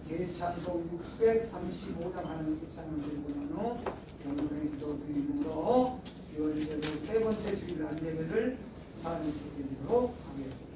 대찬송 635장 하나님께 찬양 드리고 난 후 경건의 기도 드림으로 주일 예배 세 번째 주일 날 예배를 하나님께 드리도록 하겠습니다.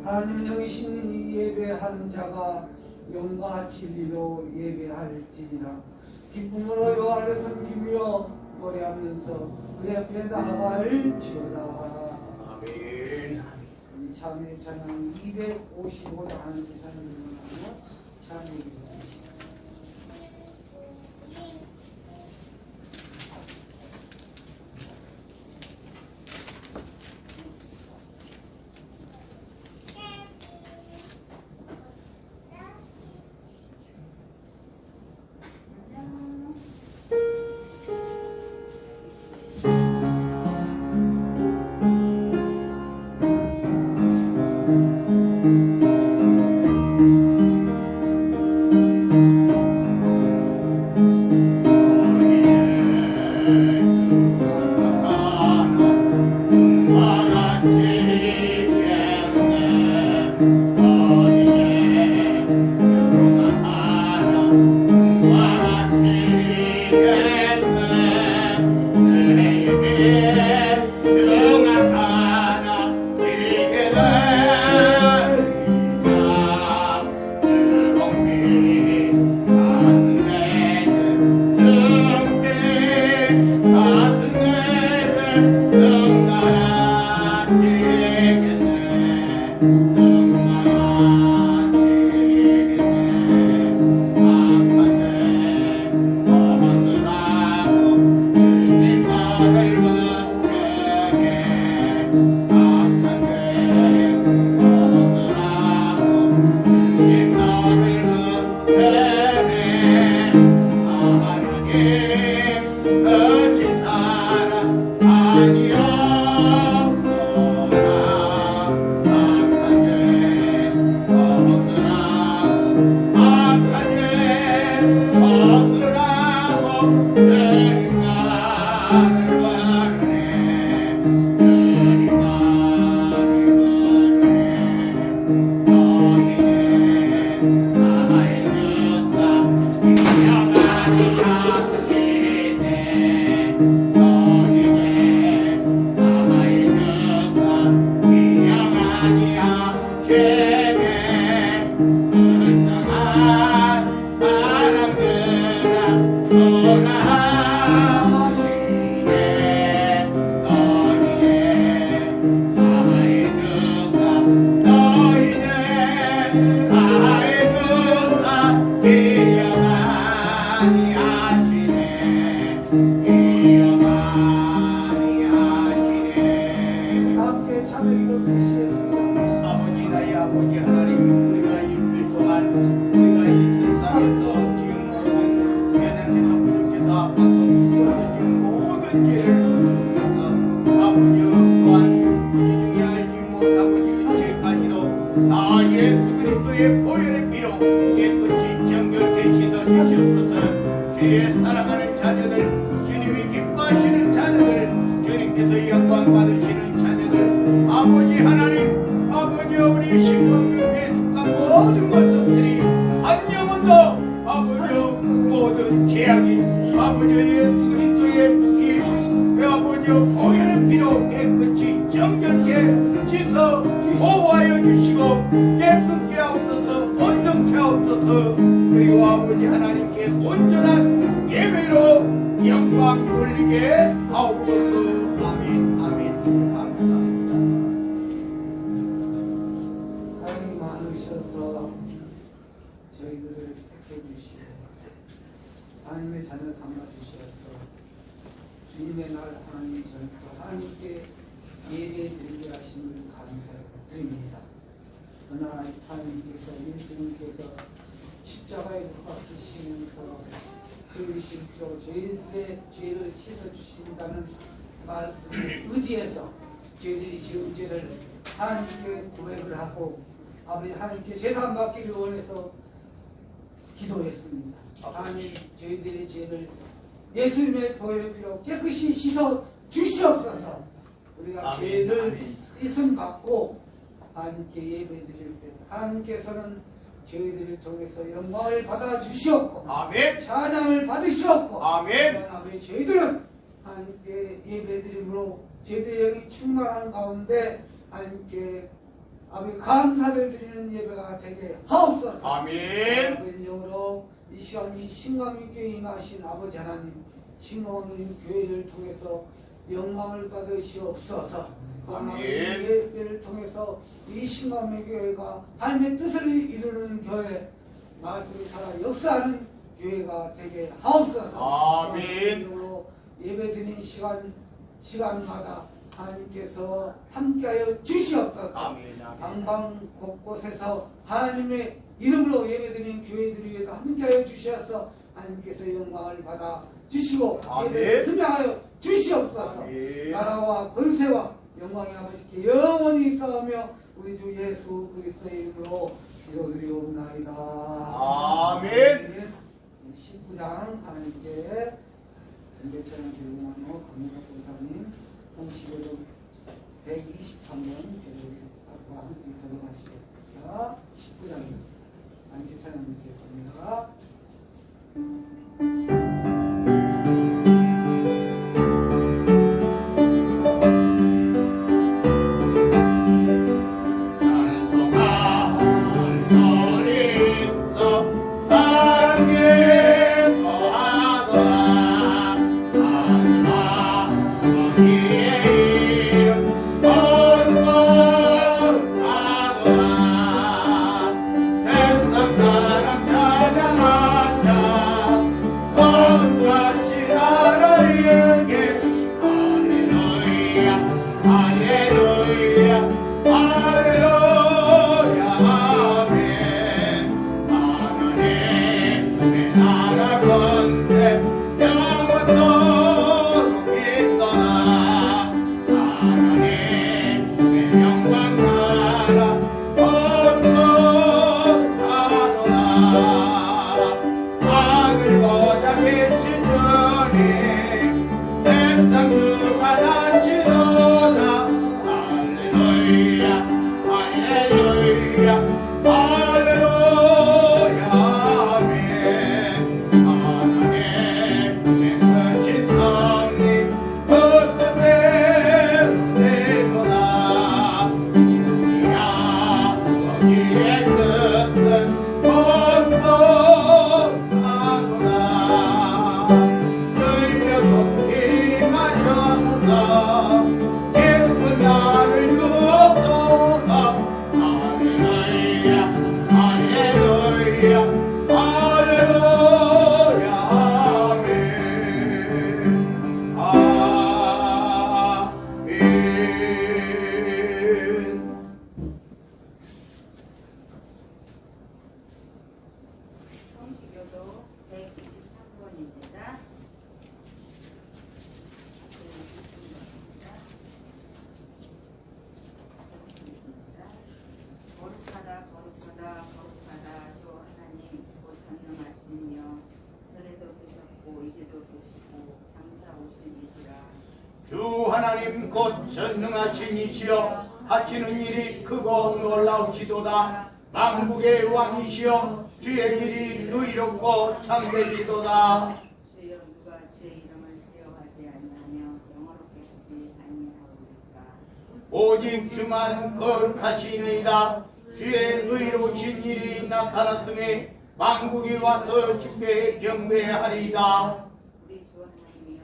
하나님 영이신 예배하는 자가 영과 진리로 예배할지니라. 기쁨으로 여호와를 섬기며 노래하면서 그의 앞에 나아갈지어다. 아멘. 이 찬의 찬양 255장 하는 찬양을 하며 찬양이 감사의 아버지 하나님, 우리가 일주일 동안 우리가 이 세상에서 지금 하나님께서 부르셔서 아파서 죽어서 지금 모든 죄를 져주셔서 아버지 또한 우리 중에 알지 못하고 지은 죄까지도 다 예수 그리스도의 보혈의 피로 깨끗이 정결케 씻어주시옵소서. 주의 사랑하는 자녀들, 주님이 기뻐하시는 자녀들, 주님께서 영광 받으시는 자녀들, 아버지 하나님, 아버지 우리 신광교회에 속한 모든 것들이 한 영혼도 아버지 모든 죄악이 아버지 예수 그리스도의 피 아버지 보혈의 피로 깨끗이 정결케 씻어 보호하여 주시고 깨끗게 하옵소서. 온전케 하옵소서. 그리고 아버지 하나님께 온전한 예배로 영광 돌리게 하옵소서. 아멘. 아멘. 주님 감사합니다. 하나님 많으셔서 저희들을 택해 주시고 하나님의 자녀 삼아 주셔서 주님의 날 하나님 저녁도 하나님께 예배 드리게 하심을 감사드립니다. 그러나 하나님께서 예수님께서 십자가에 못 박히시면서 그 실제로 저희들의 죄를 씻어주신다는 말씀을 의지해서 저희들이 지은 죄를 하나님께 고백을 하고 아버지 하나님께 재산 받기를 원해서 기도했습니다. 하나님 저희들의 죄를 예수님의 보혈의 피로 깨끗이 씻어 주시옵소서. 우리가 아멘, 죄를 아멘. 씻음 받고 하나님께 예배드릴 때 하나님께서는 저희들을 통해서 영광을 받아 주시옵고 아멘. 찬양을 받으시옵고 아멘. 아버지 저희들은 하나님께 예배드림으로 저희들의 영이 충만한 가운데 하나님께 아버지 감사를 드리는 예배가 되게 하옵소서. 아멘. 아버지 영으로 이 시간 이 신광교회에 임하신 아버지 하나님 신광 교회를 통해서 영광을 받으시옵소서. 아멘. 예배를 통해서 이 신광교회가 하나님의 뜻을 이루는 교회, 말씀이 살아 역사하는 교회가 되게 하옵소서. 아멘. 예배드리는 시간마다 하나님께서 함께하여 주시옵소서. 아멘. 방방 곳곳에서 하나님의 이름으로 예배드리는 교회들 위해서 함께하여 주셔서 하나님께서 영광을 받아 주시고 아멘. 예배를 분양하여 주시옵소서. 아멘. 나라와 권세와 영광이 아버지께 영원히 있사오며 우리 주 예수 그리스도의 이름으로 기도드리옵나이다. 아멘. 19장 하나님께 전대찬양 교육만호 강민호 권사님 공식으로 123번 교육과 함께 들어가시겠습니다. 19장입니다. 함께 찬양 드리겠습니다. Oh 거룩하다 거룩하다 주 하나님 곧 전능하시며 전에도 계셨고 이제도 계시고 장차 오시니시라. 주 하나님 곧 전능하신 이시여 하시는 일이 크고 놀라우시도다. 만국의 왕이시여 주의 길이 의롭고 참되시도다. 주여 누가 주의 이름을 두려워하지 아니하며 영원롭게 하지 아니하오리까. 오직 주만 거룩하시니이다. 주의 의로우신 일이 나타났으니 만국이 와서 주께 경배하리이다. 우리 주 하나님이여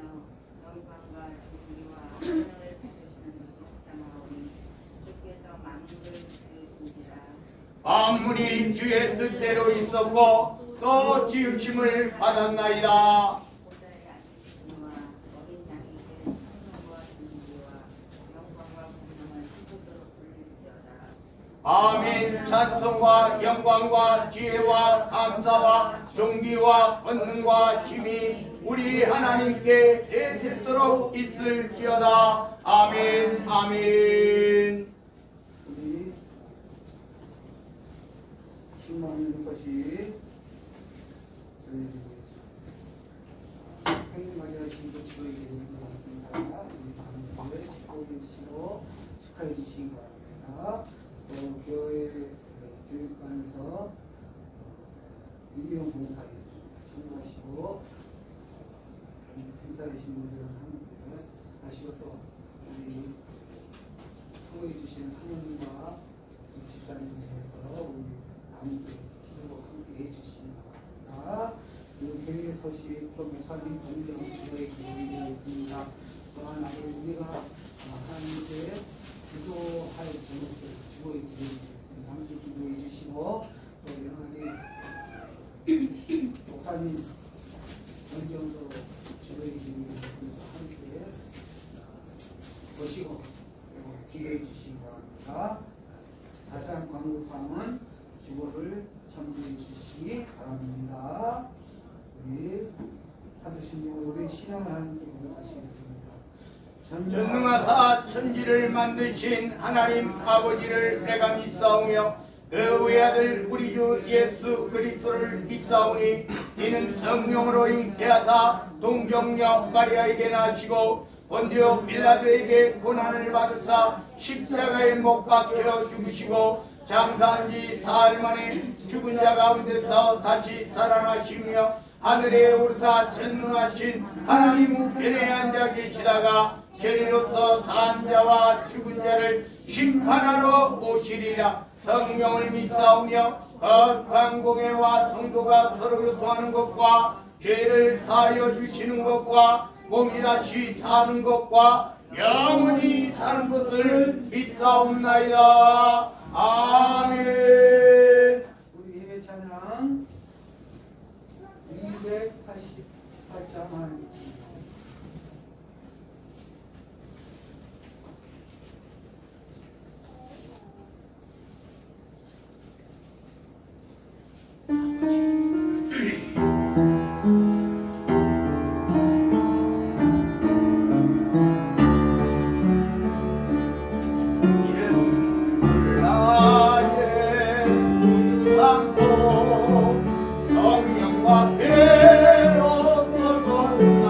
영광과 존귀와 하늘을 베푸시는 것이 합당하오니 주께서 만물을 지으신지라. 만물이 주의 뜻대로 있었고 또 지으심을 받았나이다. 보좌에 앉으신 이와 어린 양에게 성령과 존귀와 영광과 공명을 이토록 돌릴지어다. 아멘. 찬송과 영광과 지혜와 감사와 존귀와 권능과 힘이 우리 하나님께 대세토록 있을지어다. 아멘. 아멘. 우리 신망하는 것이 생일 맞이하신 그 주의 이름인 것 같습니다. 우리 다음에 축복해 주시고 축하해 주시기 바랍니다. 또 교회 교육관에서 임용 봉사에 참고하시고 봉사하신 분들은 함께 하시고 또 우리 수고해 주시는 사모님과 집사님께서 우리 남들 기도로 함께 해주시기 바랍니다. 그 교회 소식 또 목사님 동정 지도에 기도되어 있습니다. 또한 우리가 하나님께 기도할 제목들 기도에 드리겠습니다. 함께 기도해 주시고 또 여러 가지 목사님 동정도 지도해 드리겠습니다. 함께 보시고 기도해 주시기 바랍니다. 자세한 광고사항은 주보를 참고해 주시기 바랍니다. 우리 사도신경 우리 신앙을 하나님께 고백하시겠습니다. 전능하사 천지를 만드신 하나님 아버지를 내가 믿사오며 그 외아들 우리 주 예수 그리스도를 믿사오니 이는 성령으로 잉태하사 동정녀 마리아에게 나시고 본디오 빌라도에게 고난을 받으사 십자가에 못 박혀 죽으시고 장사한 지 사흘 만에 죽은 자 가운데서 다시 살아나시며 하늘에 오르사 전능하신 하나님 우편에 앉아 계시다가 죄리로서 산 자와 죽은 자를 심판하러 오시리라. 성령을 믿사오며 거룩한 공회와 성도가 서로 교통하는 것과 죄를 사하여 주시는 것과 몸이 다시 사는 것과 영원히 사는 것을 믿사옵나이다. 아멘. 우리 예배 찬양 288장 하나님께 드립니다. 성령과 배로 서던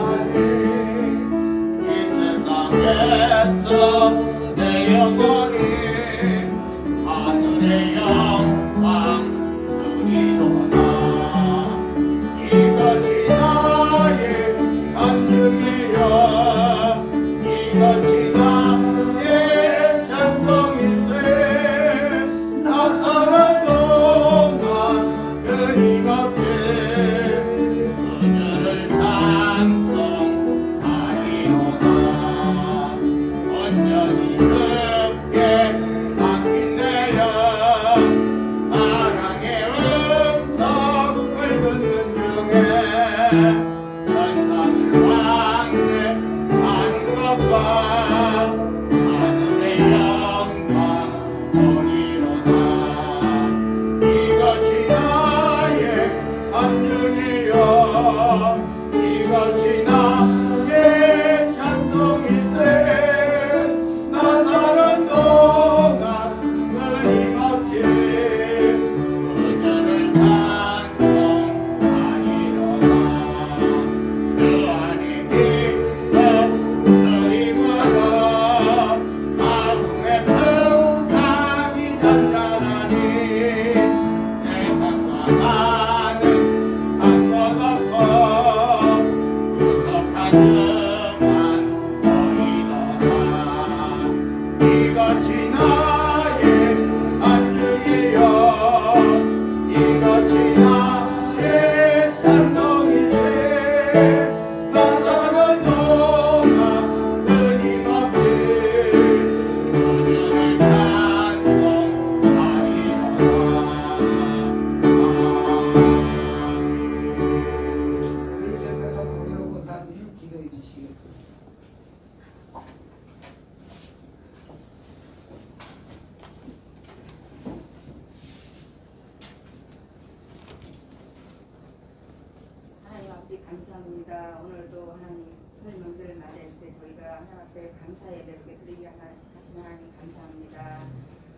감사합니다. 오늘도 하나님 설 명절을 맞이할 때 저희가 하나님 앞에 감사 예배를 드리게 하신 하나님 감사합니다.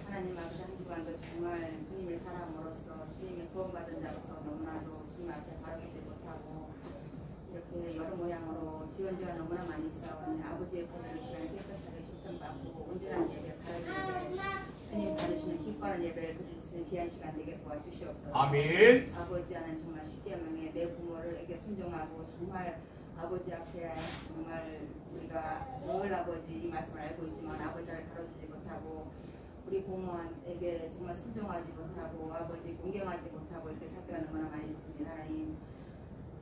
하나님 아버지 한 주간도 정말 주님의 사람으로서 주님의 구원받은 자로서 너무나도 주님 앞에 바르게 못하고 이렇게 여러 모양으로 지원지가 너무나 많이 싸우니 아버지의 보내는 시간을 깨끗하게 시선받고 온전한 예배 바르게 주님 받으시는 기뻐하는 예배를 드릴 수 있는 귀한 시간 되게 도와주시옵소서. 아멘. 아버지 하나님 정말 십계명에 내 부모를에게 순종하고 정말 아버지 앞에 정말 우리가 늘 아버지 이 말씀을 알고 있지만 아버지 앞에 가로서지 못하고 우리 부모에게 정말 순종하지 못하고 아버지 공경하지 못하고 이렇게 살 때가 너무나 많이 있습니다.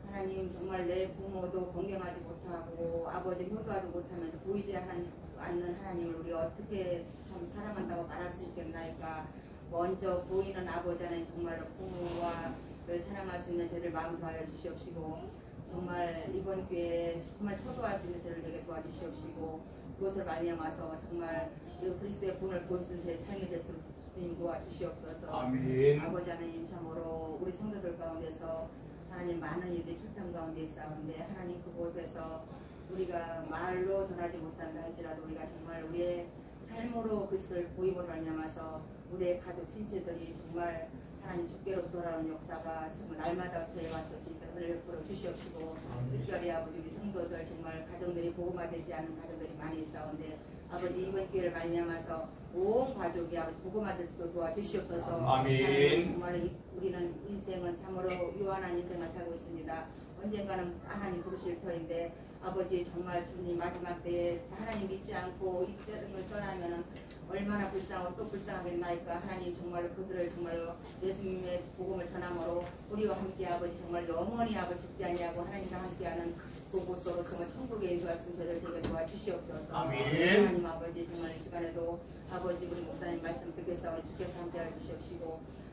하나님 정말 내 부모도 공경하지 못하고 아버지 효도하지 못하면서 보이지 않는 하나님을 우리 어떻게 참 사랑한다고 말할 수 있겠나이까. 먼저 보이는 아버지 하나님 정말로 부모와 늘 사랑할 수 있는 저희들 마음 더하여 주시옵시고 정말 이번 기회에 정말 효도할 수 있는 저희를 되게 도와주시옵시고 그것을 말미암아서 정말 그리스도의 분을 보여주는 제 삶이 될 수 있도록 주님 도와주시옵소서. 아멘. 아버지 하나님 참으로 우리 성도들 가운데서 하나님 많은 일들이 출탄 가운데 있사온데 하나님 그곳에서 우리가 말로 전하지 못한다 할지라도 우리가 정말 우리의 삶으로 그리스도를 보임으로 말미암아서 우리의 가족 친지들이 정말 하나님 주께로 돌아오는 역사가 정말 날마다 되어와서 주님께서 베풀어 주시옵시고 특별히 아버지 우리 성도들 정말 가정들이 복음화되지 않은 가정들이 많이 있사온데 아버지 이번 기회를 말미암아서 온 가족이 아버지 복음화될 수도 도와주시옵소서. 아멘. 정말 우리는 인생은 참으로 유한한 인생을 살고 있습니다. 언젠가는 하나님 부르실 터인데 아버지 정말 주님 마지막 때에 하나님 믿지 않고 이 세상을 떠나면은 얼마나 불쌍하고 또 불쌍하겠나이까. 하나님 정말 그들을 정말로 예수님의 복음을 전함으로 우리와 함께 아버지 정말 영원히 아버지 죽지 아니하고 하나님과 함께하는 그곳으로 정말 천국에 인도하시는 저희들 되게 도와주시옵소서. 아멘. 하나님 아버지 정말 이 시간에도 아버지 우리 목사님 말씀 듣겠사 우리 주께서 함께하여 주시옵시고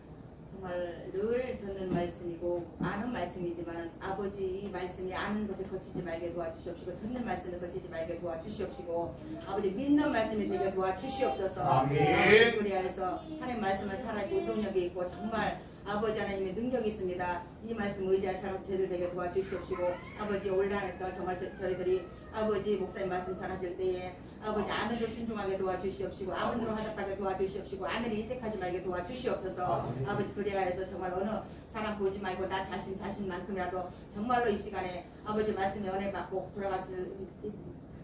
정말 늘 듣는 말씀이고 아는 말씀이지만 아버지 이 말씀이 아는 것에 거치지 말게 도와주시옵시고 듣는 말씀에 거치지 말게 도와주시옵시고 아버지 믿는 말씀이 되게 도와주시옵소서. 아멘. 그리하여서 하나님 말씀은 살아있고 능력이 있고 정말 아버지 하나님의 능력이 있습니다. 이 말씀 의지할 사람 저희들 되게 도와주시옵시고 아버지 올라하니까 정말 저희들이 아버지 목사님 말씀 전하실 때에 아버지 아멘으로 순종하게 도와주시옵시고 아멘으로 화답하게 도와주시옵시고 아멘을 인색하지 말게 도와주시옵소서. 아버지 그리하여서 정말 어느 사람 보지 말고 나 자신만큼이라도 정말로 이 시간에 아버지 말씀에 은혜 받고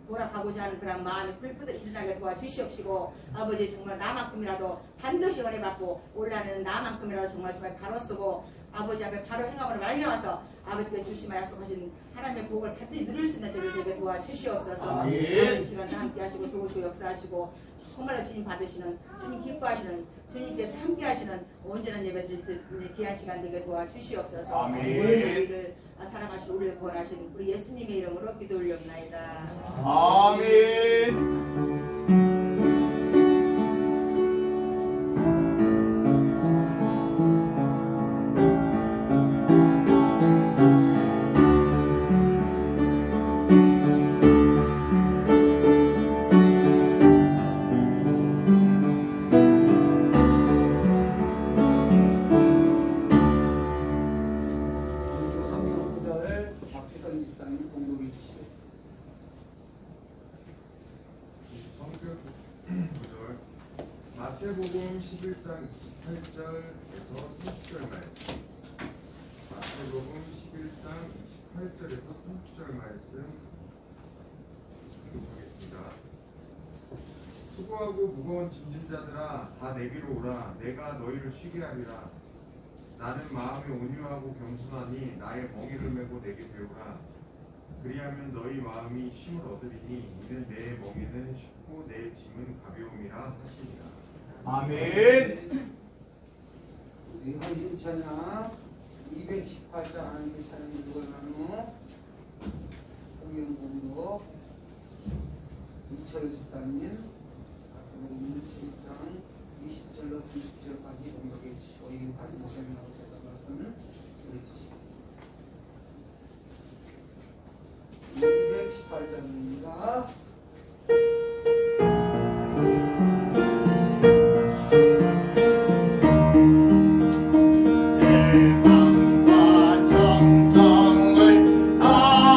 돌아가고자 하는 그런 마음이 불붙어 일어나게 도와주시옵시고 아버지 정말 나만큼이라도 반드시 은혜 받고 올라가는 나만큼이라도 정말 바로 쓰고 아버지 앞에 바로 행함으로 말미암아서 아버지께 주시마 약속하신 하나님의 복을 반드시 누릴 수 있는 저를 되게 도와주시옵소서. 이 시간을 함께 하시고 도우시고 역사하시고 정말로 주님 받으시는 주님 기뻐하시는 주님께서 함께 하시는 온전한 예배 드릴 수 있는 귀한 시간 되게 도와주시옵소서. 아멘. 우리를 사랑하시고 우리를 구원하신 우리 예수님의 이름으로 기도 올려옵나이다. 아멘. 마태복음 11장 28절에서 30절 말씀. 마태복음 11장 28절에서 30절 말씀 읽겠습니다. 수고하고 무거운 짐진 자들아 다 내게로 오라. 내가 너희를 쉬게 하리라. 나는 마음이 온유하고 겸손하니 나의 멍에를 메고 내게 배우라. 그리하면 너희 마음이 쉼을 얻으리니 이는 내 멍에는 쉽고 내 짐은 가벼움이라 하시니라. 아멘. 우리 헌신 찬양 218장 하나님의 찬양 읽어가는 성경공도 이철 집사님 마태복음 11장 20절로 30절까지 공독해 주시고 이까지 목사님하고 제가 말씀 드려주시고 218장입니다. 정성을 다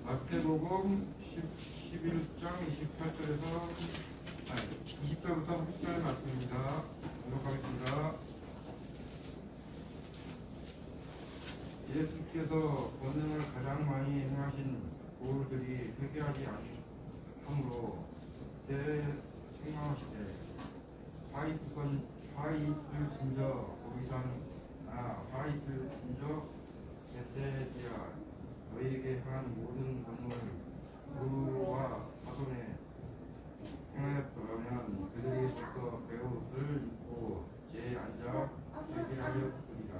마태복음 11장 20절부터 30절 말씀입니다. 공독하겠습니다. 예수께서 권능을 가장 많이 행하신 고을들이 회개하지 아니하므로 그때 책망하시되 화이틀 진저 화이틀 진저 베세디아 너희에게 한 모든 권능을 그와 사돈에 행하였더라면 그들이 벌써 베옷을 입고 제에 앉아 회개하였으리라.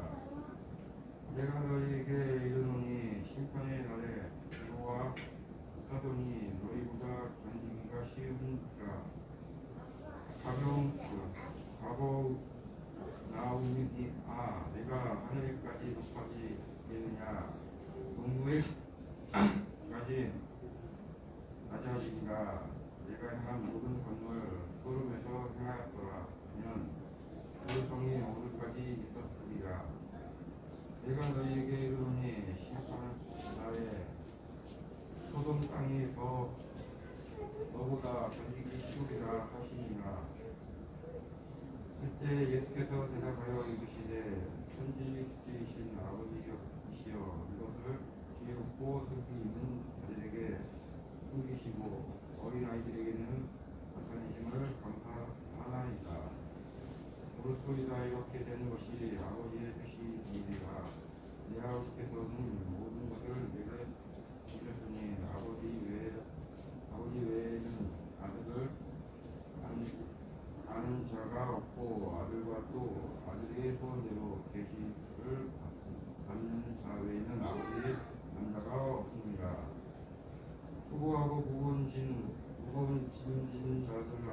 내가 너희에게 이르노니 심판의 날에 그와 사돈이 너희보다 견디기가 쉬우니까 가버나움이 내가 하늘까지 높아지겠느냐 농구에까지 낮아지리라. 내가 행한 모든 권능을 소름에서 행하였더라 하면 그 성이 오늘까지 있었으리라. 내가 너희에게 이르노니 심판 날에 소돔 땅이 너보다 견디기 쉬우리라 하시니라. 그때 예수께서 대답하여 이르시되 천지 주지이신 아버지이시여 이것을 지혜롭고 슬피 있는 자들에게 숨기시고 어린아이들에게는 나타내심을 감사하나이다. 옳소이다. 이렇게 되는 것이 아버지의 뜻이니라. 내 아버지께서는 모든 것을 내게 주셨으니 아버지 외에는 아들을 아는 자가 없고 아들과 또 아들의 소원대로 계시를 받는 자 외에는 아버지의 남자가 없습니다. 수고하고 무거운 짐진 자들아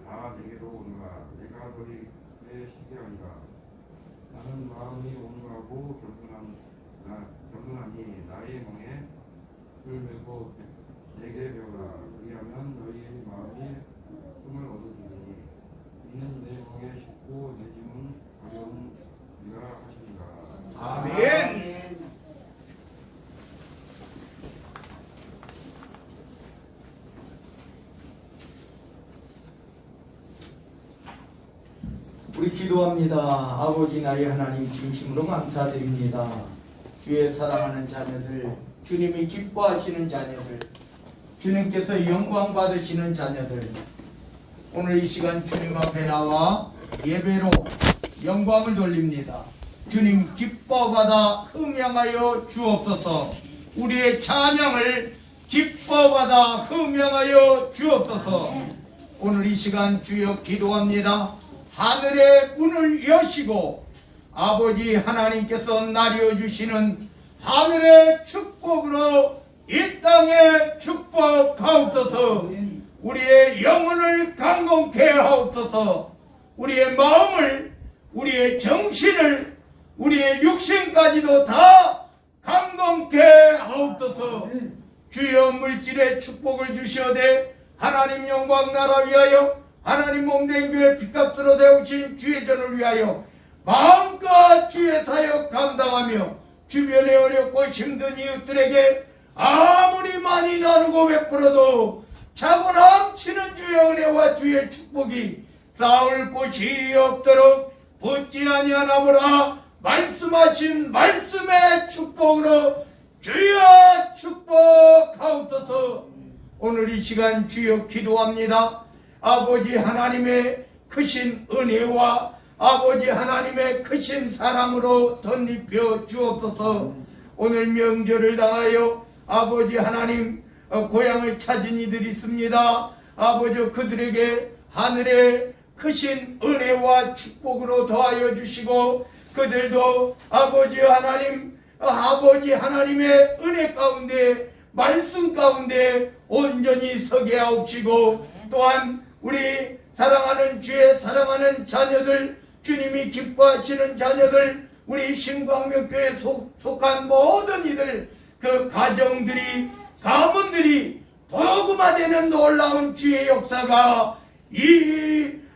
다 내게로 오너라. 내가 너희에게 쉬게 하리라. 나는 마음이 온유하고 겸손하니 나의 멍에 을 메고 내게 배우라. 그리하면 너희의 마음이 숨을 얻으리니 이는 내 멍에 쉽고 내 짐은 가벼움이라 하시니라. 아멘. 우리 기도합니다. 아버지 나의 하나님 진심으로 감사드립니다. 주의 사랑하는 자녀들, 주님이 기뻐하시는 자녀들, 주님께서 영광 받으시는 자녀들, 오늘 이 시간 주님 앞에 나와 예배로 영광을 돌립니다. 주님 기뻐받아 흠양하여 주옵소서. 우리의 찬양을 기뻐받아 흠양하여 주옵소서. 오늘 이 시간 주여 기도합니다. 하늘의 문을 여시고 아버지 하나님께서 나뉘어 주시는 하늘의 축복으로 이 땅에 축복하옵소서. 우리의 영혼을 강건케 하옵소서. 우리의 마음을, 우리의 정신을, 우리의 육신까지도 다 강건케 하옵소서. 주여 물질의 축복을 주시어되 하나님 영광 나라 위하여 하나님 몸된 교회 피값으로 되오신 주의 전을 위하여 마음껏 주의 사역 감당하며 주변에 어렵고 힘든 이웃들에게 아무리 많이 나누고 베풀어도 차고 넘치는 주의 은혜와 주의 축복이 쌓을 곳이 없도록 붙지 아니하나보라. 말씀하신 말씀의 축복으로 주여 축복하옵소서. 오늘 이 시간 주여 기도합니다. 아버지 하나님의 크신 은혜와 아버지 하나님의 크신 사랑으로 덧입혀 주옵소서. 오늘 명절을 당하여 아버지 하나님 고향을 찾은 이들이 있습니다. 아버지 그들에게 하늘의 크신 은혜와 축복으로 더하여 주시고 그들도 아버지 하나님 아버지 하나님의 은혜 가운데 말씀 가운데 온전히 서게 하옵시고 또한 우리 사랑하는 주의 사랑하는 자녀들 주님이 기뻐하시는 자녀들 우리 신광명교회에 속한 모든 이들 그 가정들이 가문들이 복음화되는 놀라운 주의 역사가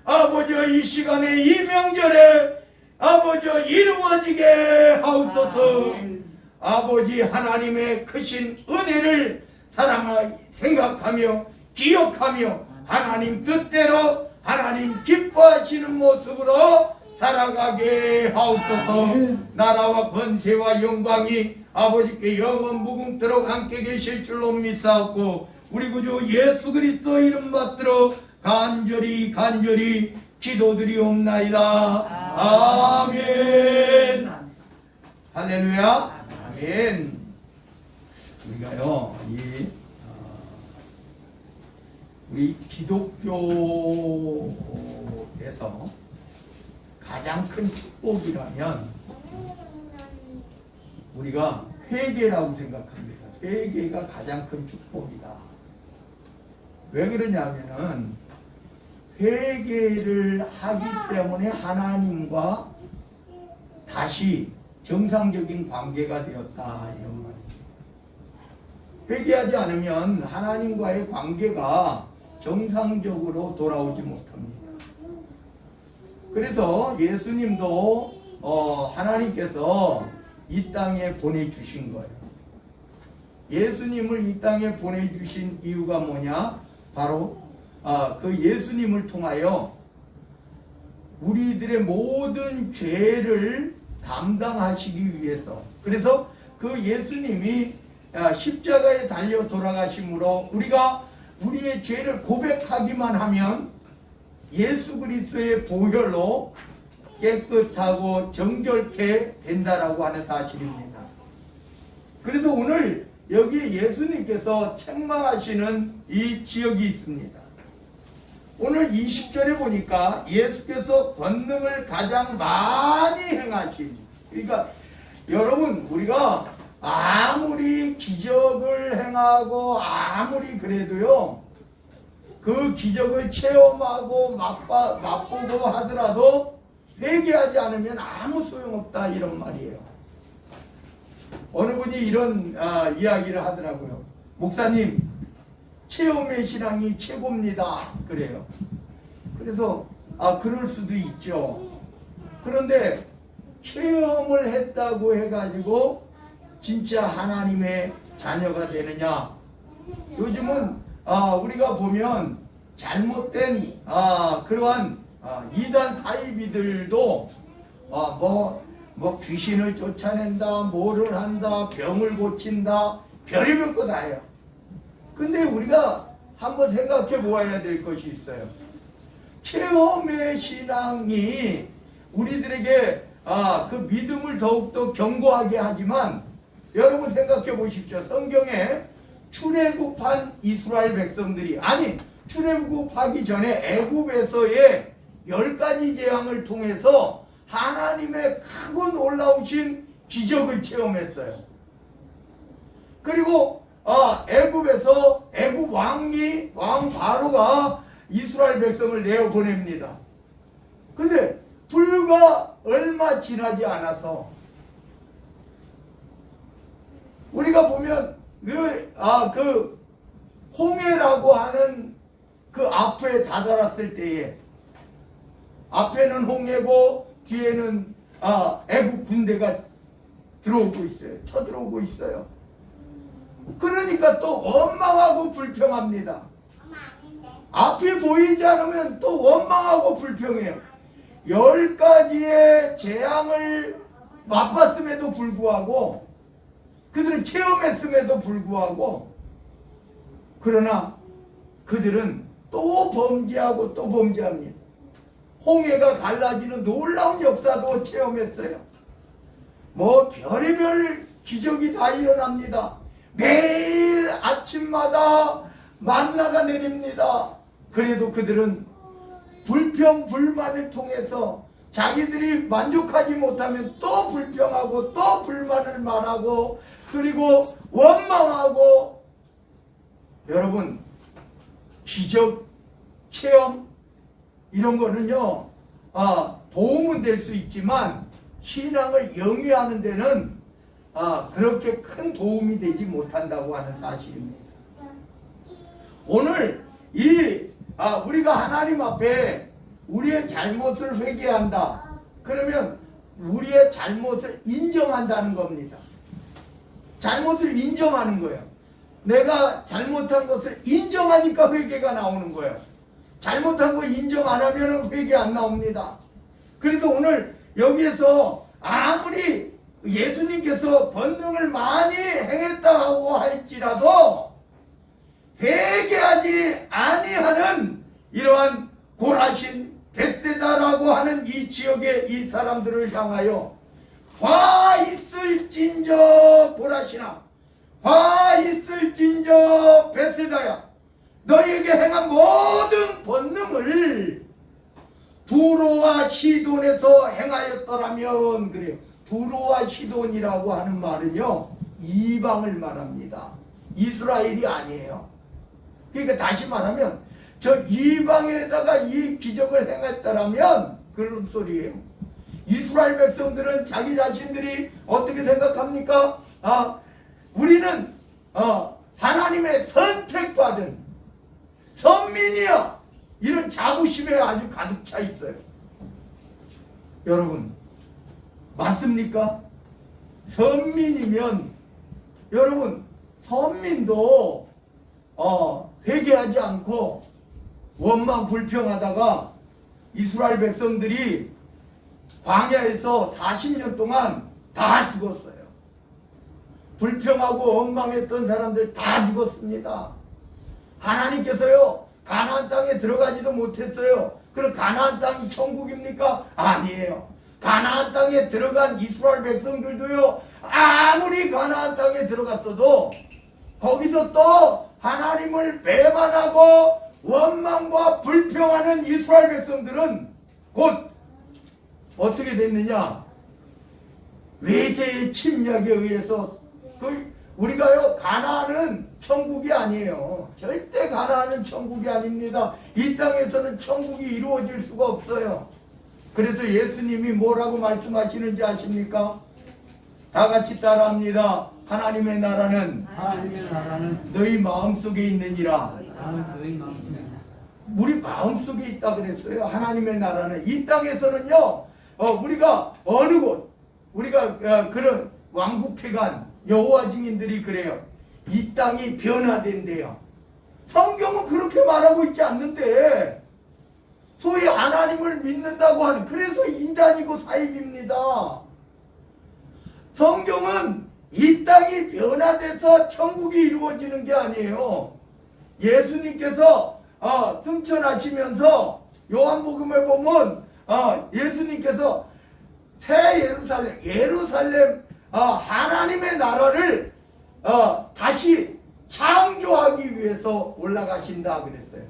아버지 이 시간에 이 명절에 아버지 이루어지게 하옵소서. 아버지 하나님의 크신 은혜를 생각하며 기억하며 하나님 뜻대로 하나님 기뻐하시는 모습으로 살아가게 하옵소서. 나라와 권세와 영광이 아버지께 영원 무궁토록 함께 계실 줄로 믿사옵고 우리 구주 예수 그리스도 이름 받들어 간절히 기도드리옵나이다. 아멘. 할렐루야. 아멘. 우리가요 우리 기독교에서 가장 큰 축복이라면 우리가 회개라고 생각합니다. 회개가 가장 큰 축복이다. 왜 그러냐면은 회개를 하기 때문에 하나님과 다시 정상적인 관계가 되었다 이런 말이죠. 회개하지 않으면 하나님과의 관계가 정상적으로 돌아오지 못합니다. 그래서 예수님도 하나님께서 이 땅에 보내주신 거예요. 예수님을 이 땅에 보내주신 이유가 뭐냐? 바로 그 예수님을 통하여 우리들의 모든 죄를 담당하시기 위해서. 그래서 그 예수님이 십자가에 달려 돌아가심으로 우리가 우리의 죄를 고백하기만 하면 예수 그리스도의 보혈로 깨끗하고 정결케 된다라고 하는 사실입니다. 그래서 오늘 여기 예수님께서 책망하시는 이 지역이 있습니다. 오늘 20절에 보니까 예수께서 권능을 가장 많이 행하신, 그러니까 여러분 우리가 아무리 기적을 행하고 아무리 그래도요 그 기적을 체험하고 맛보고 하더라도 회개하지 않으면 아무 소용없다 이런 말이에요. 어느 분이 이런 이야기를 하더라고요. 목사님 체험의 신앙이 최고입니다 그래요. 그래서 그럴 수도 있죠. 그런데 체험을 했다고 해가지고 진짜 하나님의 자녀가 되느냐? 요즘은 우리가 보면 잘못된 그러한 이단 사이비들도 뭐 귀신을 쫓아낸다, 뭐를 한다, 병을 고친다, 별의별 거 다 해요. 근데 우리가 한번 생각해 보아야 될 것이 있어요. 체험의 신앙이 우리들에게 그 믿음을 더욱더 견고하게 하지만 여러분 생각해 보십시오. 성경에 출애굽한 이스라엘 백성들이 출애굽하기 전에 애굽에서의 10가지 재앙을 통해서 하나님의 크고 놀라우신 기적을 체험했어요. 그리고 애굽에서 애굽 왕 바로가 이스라엘 백성을 내어 보냅니다. 근데 불과 얼마 지나지 않아서 우리가 보면 그 홍해라고 하는 그 앞에 다다랐을 때에 앞에는 홍해고 뒤에는 애국 군대가 들어오고 있어요. 쳐들어오고 있어요. 그러니까 또 원망하고 불평합니다. 앞이 보이지 않으면 또 원망하고 불평해요. 10가지의 재앙을 맛봤음에도 불구하고, 그들은 체험했음에도 불구하고, 그러나 그들은 또 범죄하고 또 범죄합니다. 홍해가 갈라지는 놀라운 역사도 체험했어요. 뭐 별의별 기적이 다 일어납니다. 매일 아침마다 만나가 내립니다. 그래도 그들은 불평 불만을 통해서 자기들이 만족하지 못하면 또 불평하고 또 불만을 말하고 그리고 원망하고. 여러분, 기적 체험 이런 거는요 도움은 될 수 있지만 신앙을 영위하는 데는 그렇게 큰 도움이 되지 못한다고 하는 사실입니다. 오늘 우리가 하나님 앞에 우리의 잘못을 회개한다. 그러면 우리의 잘못을 인정한다는 겁니다. 잘못을 인정하는 거예요. 내가 잘못한 것을 인정하니까 회개가 나오는 거예요. 잘못한 거 인정 안 하면 회개 안 나옵니다. 그래서 오늘 여기에서 아무리 예수님께서 권능을 많이 행했다고 할지라도 회개하지 아니하는 이러한 고라신 벳세다라고 하는 이 지역의 이 사람들을 향하여 화 있을진저 고라신아, 화 있을진저 벳세다야, 너희에게 행한 모든 권능을 두로와 시돈에서 행하였더라면. 그래요. 두로와 시돈이라고 하는 말은요 이방을 말합니다. 이스라엘이 아니에요. 그러니까 다시 말하면 저 이방에다가 이 기적을 행했더라면 그런 소리예요. 이스라엘 백성들은 자기 자신들이 어떻게 생각합니까? 우리는 하나님의 선택받은 선민이야. 이런 자부심에 아주 가득 차 있어요. 여러분, 맞습니까? 선민이면, 여러분, 선민도 회개하지 않고 원망 불평하다가 이스라엘 백성들이 광야에서 40년 동안 다 죽었어요. 불평하고 원망했던 사람들 다 죽었습니다. 하나님께서요 가나안 땅에 들어가지도 못했어요. 그럼 가나안 땅이 천국입니까? 아니에요. 가나안 땅에 들어간 이스라엘 백성들도요 아무리 가나안 땅에 들어갔어도 거기서 또 하나님을 배반하고 원망과 불평하는 이스라엘 백성들은 곧 어떻게 됐느냐? 외세의 침략에 의해서 우리가요 가나안은 천국이 아니에요. 절대 가나안은 천국이 아닙니다. 이 땅에서는 천국이 이루어질 수가 없어요. 그래서 예수님이 뭐라고 말씀하시는지 아십니까? 다 같이 따라합니다. 하나님의 나라는 너희 마음속에 있느니라. 우리 마음속에 있다 그랬어요. 하나님의 나라는 이 땅에서는요 우리가 어느 곳 우리가 그런 왕국회관 여호와 증인들이 그래요. 이 땅이 변화된대요. 성경은 그렇게 말하고 있지 않는데 소위 하나님을 믿는다고 하는, 그래서 이단이고 사입입니다. 성경은 이 땅이 변화돼서 천국이 이루어지는 게 아니에요. 예수님께서 승천하시면서 요한복음에 보면 예수님께서 새 예루살렘 하나님의 나라를 다시 창조하기 위해서 올라가신다 그랬어요.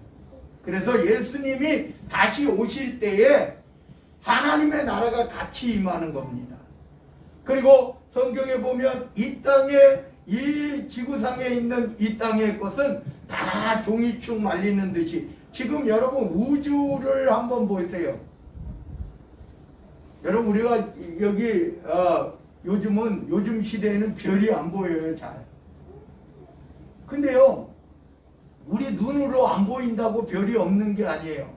그래서 예수님이 다시 오실 때에 하나님의 나라가 같이 임하는 겁니다. 그리고 성경에 보면 이 땅에, 이 지구상에 있는 이 땅의 것은 다 종이축 말리는 듯이, 지금 여러분 우주를 한번 보세요. 여러분 우리가 여기 요즘 시대에는 별이 안 보여요, 잘. 근데요 우리 눈으로 안 보인다고 별이 없는 게 아니에요.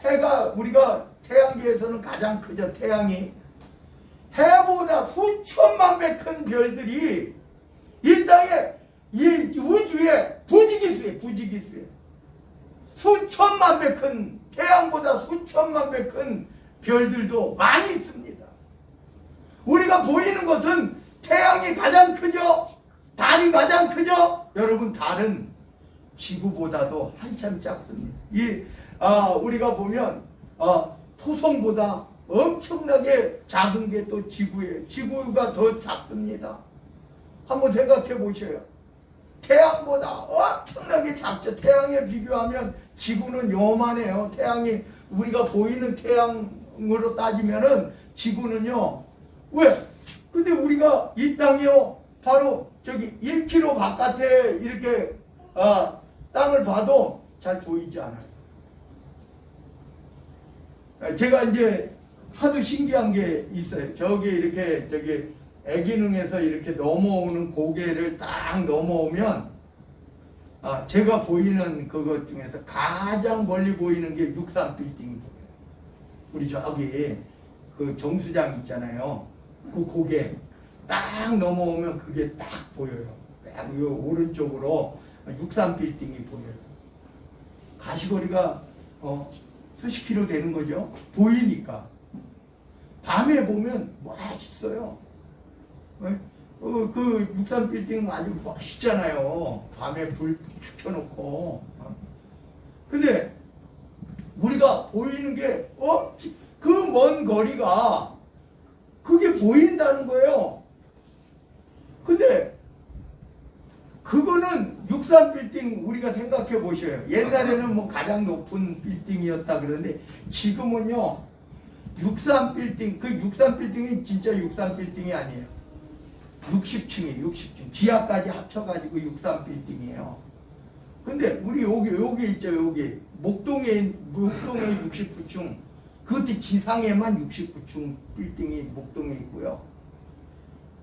해가 우리가 태양계에서는 가장 크죠. 태양이 해보다 수천만 배 큰 별들이 이 땅에 이 우주에 부지기수에 수천만 배 큰 태양보다 수천만 배 큰 별들도 많이 있습니다. 우리가 보이는 것은 태양이 가장 크죠. 달이 가장 크죠. 여러분 달은 지구보다도 한참 작습니다. 우리가 보면 토성보다 엄청나게 작은 게 또 지구예요. 지구가 더 작습니다. 한번 생각해 보셔요. 태양보다 엄청나게 작죠. 태양에 비교하면 지구는 요만해요. 태양이 우리가 보이는 태양으로 따지면은 지구는요. 왜? 근데 우리가 이 땅이요. 바로 저기 1km 바깥에 이렇게 땅을 봐도 잘 보이지 않아요. 제가 이제 하도 신기한 게 있어요. 저기 애기능에서 이렇게 넘어오는 고개를 딱 넘어오면 제가 보이는 그것 중에서 가장 멀리 보이는 게 63빌딩이 보여요. 우리 저기 그 정수장 있잖아요. 그 고개 딱 넘어오면 그게 딱 보여요. 딱 오른쪽으로 63빌딩이 보여요. 가시거리가 수십 킬로 되는 거죠. 보이니까. 밤에 보면 멋있어요. 그 63빌딩 아주 멋있잖아요. 밤에 불 켜놓고. 근데 우리가 보이는 게 그 먼 거리가 그게 보인다는 거예요. 근데 그거는 63빌딩 우리가 생각해 보셔요. 옛날에는 뭐 가장 높은 빌딩이었다 그러는데 지금은요 63빌딩 그 63빌딩이 진짜 63빌딩이 아니에요. 60층이에요. 60층 지하까지 합쳐가지고 63빌딩이에요. 근데 우리 여기 있죠. 여기 목동에 69층 그것도 지상에만 69층 빌딩이 목동에 있고요.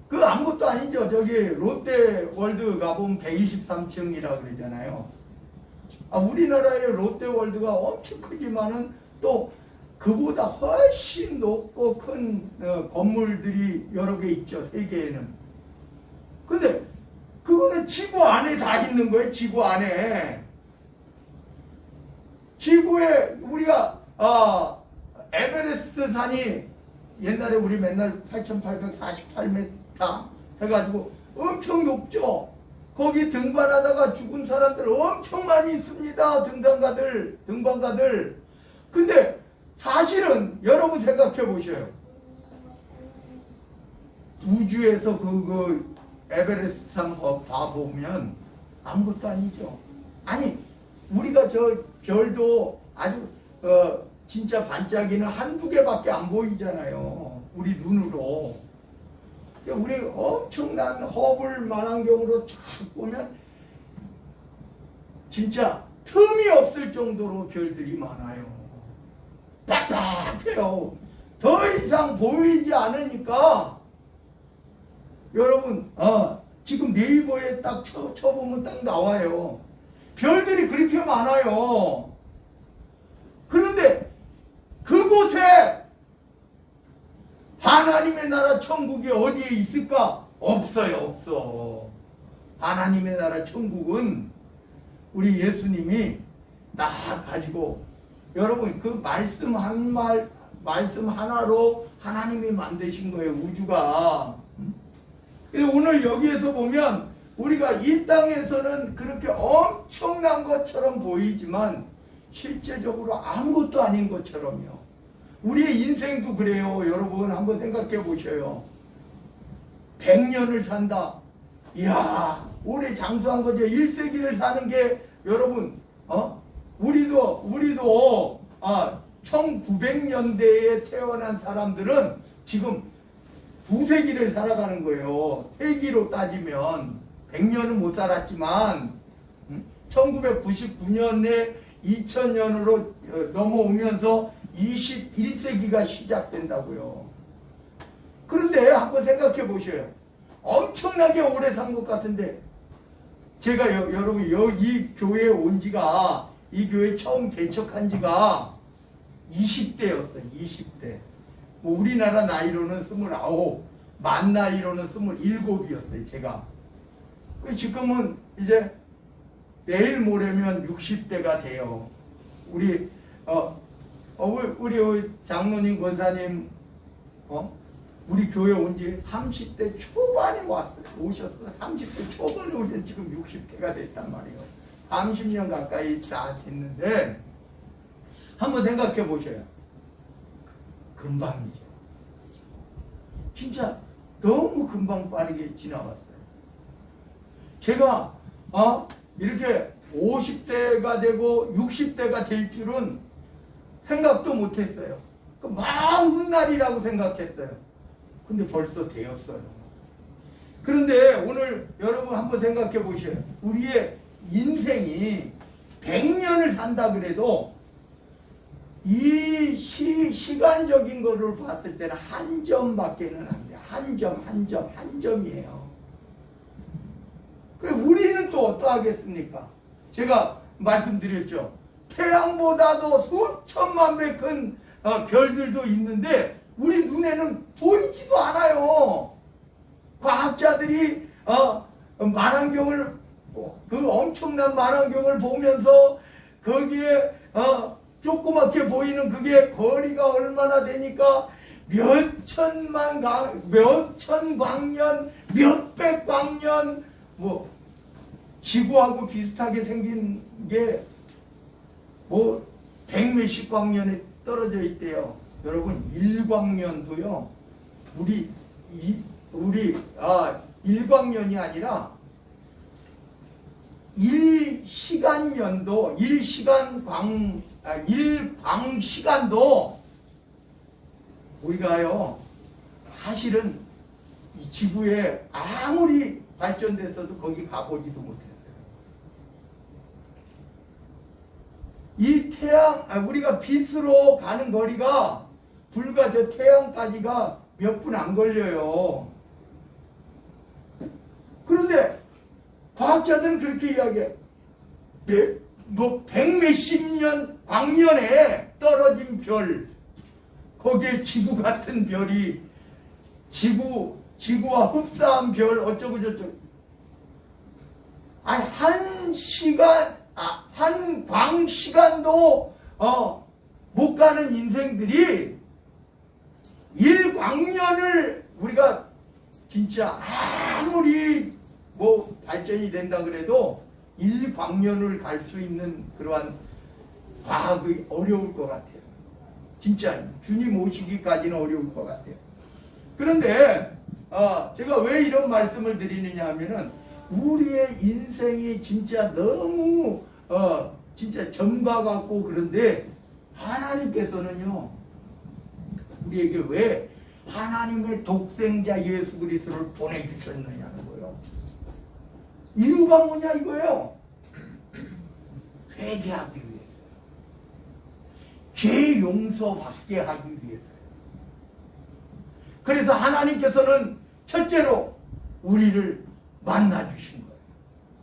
그 아무것도 아니죠. 저기 롯데월드 가보면 123층이라 그러잖아요. 우리나라의 롯데월드가 엄청 크지만은 또 그보다 훨씬 높고 큰 건물들이 여러 개 있죠. 세계에는. 근데 그거는 지구 안에 다 있는 거예요. 지구 안에. 지구에 우리가 에베레스트 산이 옛날에 우리 맨날 8,848m 해가지고 엄청 높죠. 거기 등반하다가 죽은 사람들 엄청 많이 있습니다. 등반가들. 근데 사실은 여러분 생각해 보셔요. 우주에서 그 에베레스트 산 봐보면 아무것도 아니죠. 아니 우리가 저 별도 아주 진짜 반짝이는 한두 개밖에 안 보이잖아요. 우리 눈으로. 우리 엄청난 허블 망원경으로 쫙 보면 진짜 틈이 없을 정도로 별들이 많아요. 딱딱해요. 더 이상 보이지 않으니까 여러분 지금 네이버에 딱 쳐보면 딱 나와요. 별들이 그렇게 많아요. 그런데 그곳에 하나님의 나라 천국이 어디에 있을까? 없어요. 없어. 하나님의 나라 천국은 우리 예수님이 나 가지고 여러분 그 말씀 말씀 하나로 하나님이 만드신 거예요. 우주가. 그래서 오늘 여기에서 보면 우리가 이 땅에서는 그렇게 엄청난 것처럼 보이지만 실제적으로 아무것도 아닌 것처럼요. 우리의 인생도 그래요. 여러분 한번 생각해 보셔요. 100년을 산다. 이야 오래 장수한 거죠. 1세기를 사는 게 여러분 우리도 1900년대에 태어난 사람들은 지금 2세기를 살아가는 거예요. 세기로 따지면 100년은 못 살았지만 1999년에 2000년으로 넘어오면서 21세기가 시작된다고요. 그런데 한번 생각해 보셔요. 엄청나게 오래 산 것 같은데 제가 여러분 이 교회에 온 지가 이 교회 처음 개척한 지가 20대였어요. 20대. 뭐 우리나라 나이로는 29, 만 나이로는 27이었어요. 제가. 지금은 이제 내일 모레면 60대가 돼요. 우리 우리 장로님, 권사님, 우리 교회 온 지 30대 초반에 오셨어요. 30대 초반에 오셔서 지금 60대가 됐단 말이에요. 30년 가까이 다 됐는데, 한번 생각해 보셔요. 금방이죠. 진짜 너무 금방 빠르게 지나갔어요. 제가, 이렇게 50대가 되고 60대가 될 줄은 생각도 못 했어요. 먼 훗날이라고 생각했어요. 근데 벌써 되었어요. 그런데 오늘 여러분 한번 생각해 보셔요. 우리의 인생이 100년을 산다 그래도 이 시간적인 거를 봤을 때는 한 점밖에는 안 돼요. 한 점이에요. 우리는 또 어떠하겠습니까? 제가 말씀드렸죠. 태양보다도 수천만 배 큰 별들도 있는데 우리 눈에는 보이지도 않아요. 과학자들이 만환경을, 그 엄청난 만환경을 보면서 거기에 조그맣게 보이는 그게 거리가 얼마나 되니까 몇천 광년, 몇백 광년, 뭐 지구하고 비슷하게 생긴 게 뭐 백몇십 광년에 떨어져 있대요. 여러분, 1광년도요. 우리 1광년이 아니라 1시간년도, 1광시간도 우리가요, 사실은 이 지구에 아무리 발전돼서도 거기 가보지도 못했어요. 이 우리가 빛으로 가는 거리가 불과 저 태양까지가 몇 분 안 걸려요. 그런데 과학자들은 그렇게 이야기해. 뭐 백몇십 년 광년에 떨어진 별, 거기에 지구 같은 별이, 지구와 흡사한 별 어쩌고 저쩌고. 아니, 한 광시간도 못 가는 인생들이 1광년을 우리가 진짜 아무리 뭐 발전이 된다 그래도 1광년을 갈 수 있는 그러한 과학이 어려울 것 같아요. 진짜 주님 오시기까지는 어려울 것 같아요. 그런데 제가 왜 이런 말씀을 드리느냐 하면은 우리의 인생이 진짜 너무 진짜 점과 같고, 그런데 하나님께서는요, 우리에게 왜 하나님의 독생자 예수 그리스도를 보내주셨느냐는 거예요. 이유가 뭐냐 이거예요. 회개하기 위해서요. 죄 용서받게 하기 위해서요. 그래서 하나님께서는 첫째로 우리를 만나주신 거예요.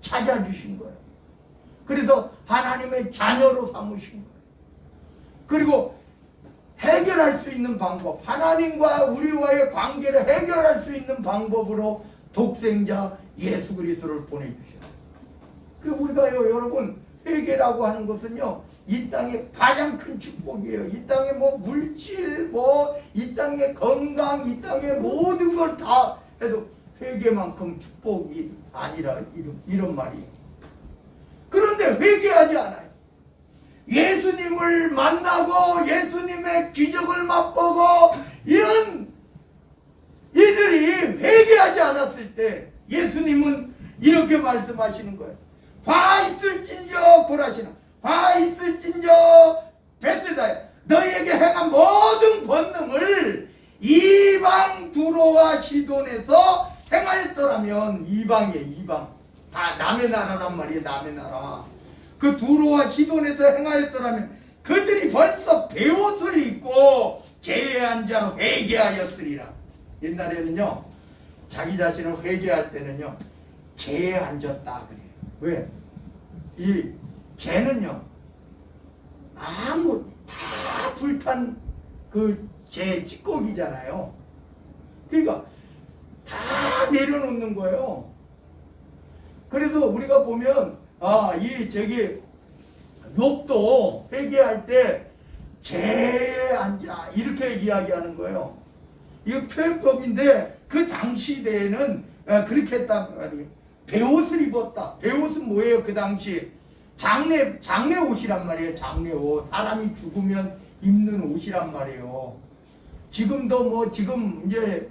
찾아주신 거예요. 그래서 하나님의 자녀로 삼으신 거예요. 그리고 해결할 수 있는 방법, 하나님과 우리와의 관계를 해결할 수 있는 방법으로 독생자 예수 그리스도를 보내주셨어요. 우리가요, 여러분, 회개라고 하는 것은요, 이 땅의 가장 큰 축복이에요. 이 땅의 뭐 물질, 이 땅의 건강, 이 땅의 모든 걸 다 해도 회개만큼 축복이 아니라 이런 말이에요. 그런데 회개하지 않아요. 예수님을 만나고 예수님의 기적을 맛보고 이런 이들이 회개하지 않았을 때 예수님은 이렇게 말씀하시는 거예요. 화 있을진저 고라시나, 화 있을진저 베세다야, 너희에게 행한 모든 권능을 이방 두로와 시돈에서 행하였더라면. 이방이에요. 이방. 다 남의 나라란 말이에요. 남의 나라. 그 두로와 시돈에서 행하였더라면 그들이 벌써 베옷을 입고 제에 앉아 회개하였으리라. 옛날에는요, 자기 자신을 회개할 때는요, 제에 앉았다 그래요. 왜? 이 죄는요, 다 불탄 그 제 찌꺼기잖아요. 그러니까 다 내려놓는 거예요. 그래서 우리가 보면 이 저기 욥도 회개할 때 죄에 앉아 이렇게 이야기하는 거예요. 이거 표현법인데 그 당시 때에는 그렇게 했단 말이에요. 베옷을 입었다. 베옷은 뭐예요? 그 당시 장례 옷이란 말이에요. 장례 옷. 사람이 죽으면 입는 옷이란 말이에요. 지금도 뭐 지금 이제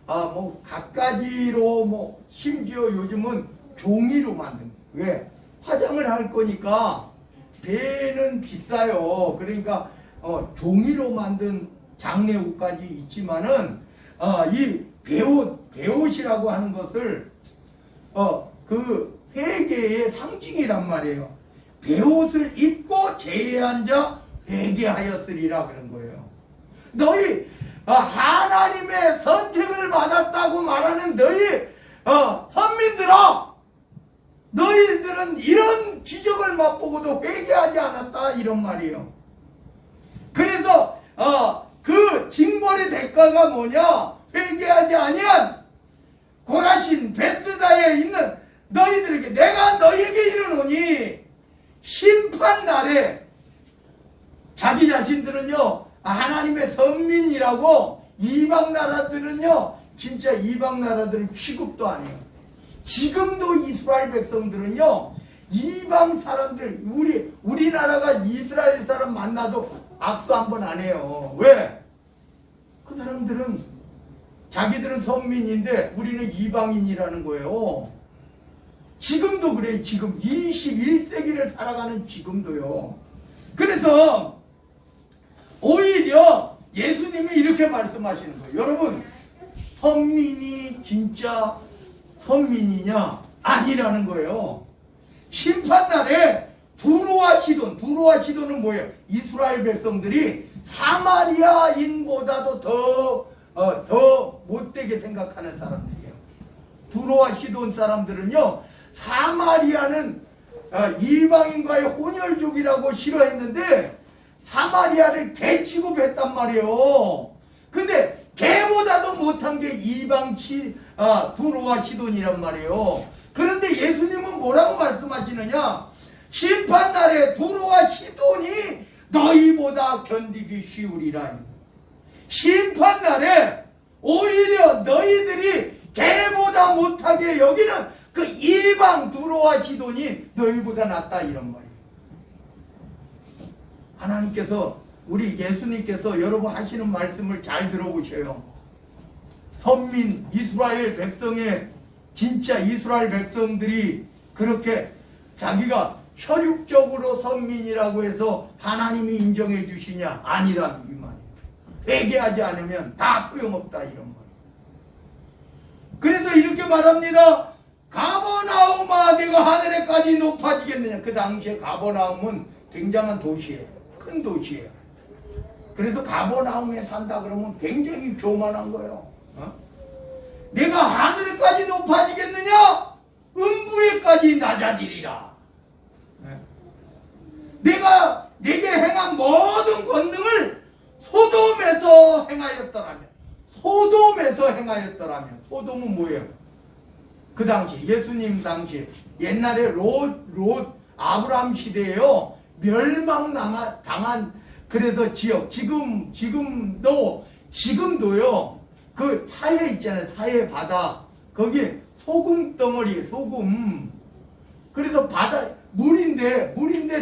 뭐 갖가지로 뭐 심지어 요즘은 종이로 만든. 왜? 화장을 할 거니까 배는 비싸요. 그러니까 종이로 만든 장례 옷까지 있지만은 이 베옷이라고 하는 것을 그 회개의 상징이란 말이에요. 베옷을 입고 제에 앉아 회개하였으리라 그런 거예요. 너희 하나님의 선택을 받았다고 말하는 너희 선민들아, 너희들은 이런 기적을 맛보고도 회개하지 않았다 이런 말이에요. 그래서 그 징벌의 대가가 뭐냐? 회개하지 아니한 고라신 베스다에 있는 너희들에게 내가 너희에게 이르노니 심판날에 자기 자신들은요 하나님의 선민이라고, 이방 나라들은요 진짜 이방 나라들은 취급도 안 해요. 지금도 이스라엘 백성들은요 이방 사람들, 우리나라가 이스라엘 사람 만나도 악수 한번 안 해요. 왜? 그 사람들은 자기들은 선민인데 우리는 이방인이라는 거예요. 지금도 그래요. 지금 21세기를 살아가는 지금도요. 그래서 오히려 예수님이 이렇게 말씀하시는 거예요. 여러분, 선민이 진짜 선민이냐? 아니라는 거예요. 심판날에 두로와 시돈은 뭐예요? 이스라엘 백성들이 사마리아인보다도 더 못되게 생각하는 사람들이에요. 두로와 시돈 사람들은요, 사마리아는 이방인과의 혼혈족이라고 싫어했는데 사마리아를 개 취급했단 말이에요. 근데 개보다도 못한 게 두로와 시돈이란 말이에요. 그런데 예수님은 뭐라고 말씀하시느냐? 심판날에 두로와 시돈이 너희보다 견디기 쉬우리라. 심판날에 오히려 너희들이 개보다 못하게 여기는 그 이방 두로와 시돈이 너희보다 낫다 이런 말이에요. 하나님께서, 우리 예수님께서 여러분 하시는 말씀을 잘 들어보셔요. 선민 이스라엘 백성의, 진짜 이스라엘 백성들이 그렇게 자기가 혈육적으로 선민이라고 해서 하나님이 인정해 주시냐? 아니라 이 말이에요. 회개하지 않으면 다 소용없다 이런 말이에요. 그래서 이렇게 말합니다. 가버나움아 내가 하늘에까지 높아지겠느냐. 그 당시에 가버나움은 굉장한 도시예요. 큰 도시예요. 그래서 가버나움에 산다 그러면 굉장히 교만한 거예요. 내가 하늘에까지 높아지겠느냐? 음부에까지 낮아지리라. 내가 내게 행한 모든 권능을 소돔에서 행하였더라면, 소돔은 뭐예요? 그 당시 예수님 당시 옛날에 롯 아브라함 시대에요 멸망당한 그래서 지역, 지금도요 그 사해 있잖아요. 사해 바다, 거기 소금 덩어리, 소금. 그래서 바다 물인데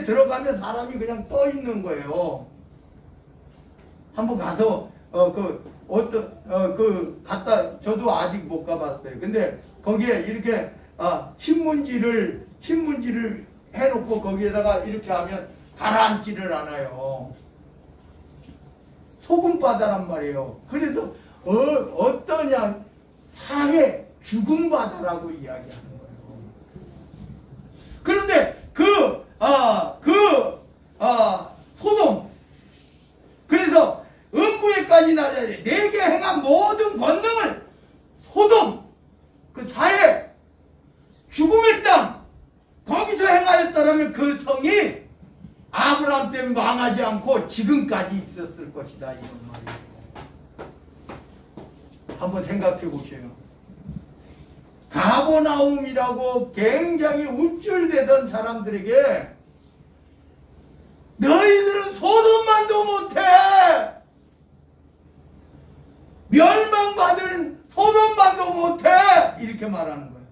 들어가면 사람이 그냥 떠 있는 거예요. 한번 가서 갔다, 저도 아직 못 가봤어요. 근데 거기에 이렇게 신문지를 해놓고 거기에다가 이렇게 하면 가라앉지를 않아요. 소금바다란 말이에요. 그래서 어떠냐, 사해 죽음바다라고 이야기하는 거예요. 그런데 소돔, 그래서 음부에까지 낮아야 내게 행한 모든 권능을 소돔, 그 사해 죽음의 땅 거기서 행하였더라면 그 성이 아브라함 때 망하지 않고 지금까지 있었을 것이다 이런 말이에요. 한번 생각해 보세요. 가버나움이라고 굉장히 우쭐대던 사람들에게 너희들은 소돔만도 못해! 멸망받은 소돔만도 못해! 이렇게 말하는 거예요.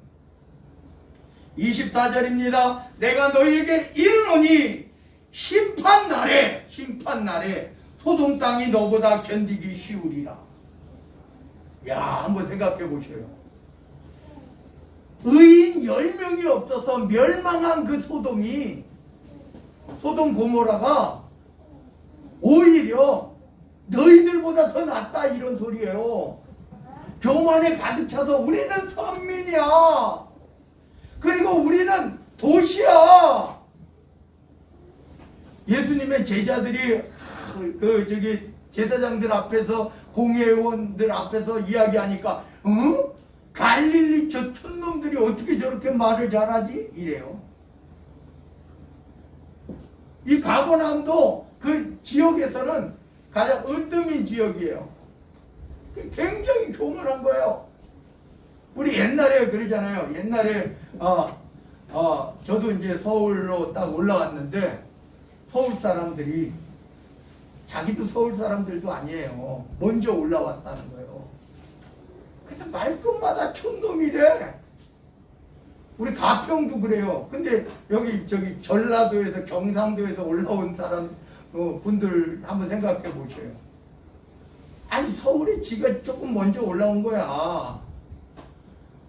24절입니다. 내가 너희에게 이르노니 심판날에 소돔 땅이 너보다 견디기 쉬우리라. 야, 한번 생각해 보셔요. 의인 10명이 없어서 멸망한 그 소돔 고모라가 오히려 너희들보다 더 낫다 이런 소리예요. 교만에 가득 차서 우리는 선민이야. 그리고 우리는 도시야. 예수님의 제자들이 제사장들 앞에서 공회의원들 앞에서 이야기하니까 갈릴리 저 촌놈들이 어떻게 저렇게 말을 잘하지? 이래요. 이 가버나움도 그 지역에서는 가장 으뜸인 지역이에요. 굉장히 교만한 거예요. 우리 옛날에 그러잖아요. 옛날에 저도 이제 서울로 딱 올라왔는데 서울 사람들이 자기도 서울 사람들도 아니에요. 먼저 올라왔다는 거예요. 그래서 말끝마다 촌놈이래. 우리 가평도 그래요. 근데 여기 전라도에서 경상도에서 올라온 사람 분들 한번 생각해 보세요. 아니 서울에 지가 조금 먼저 올라온 거야.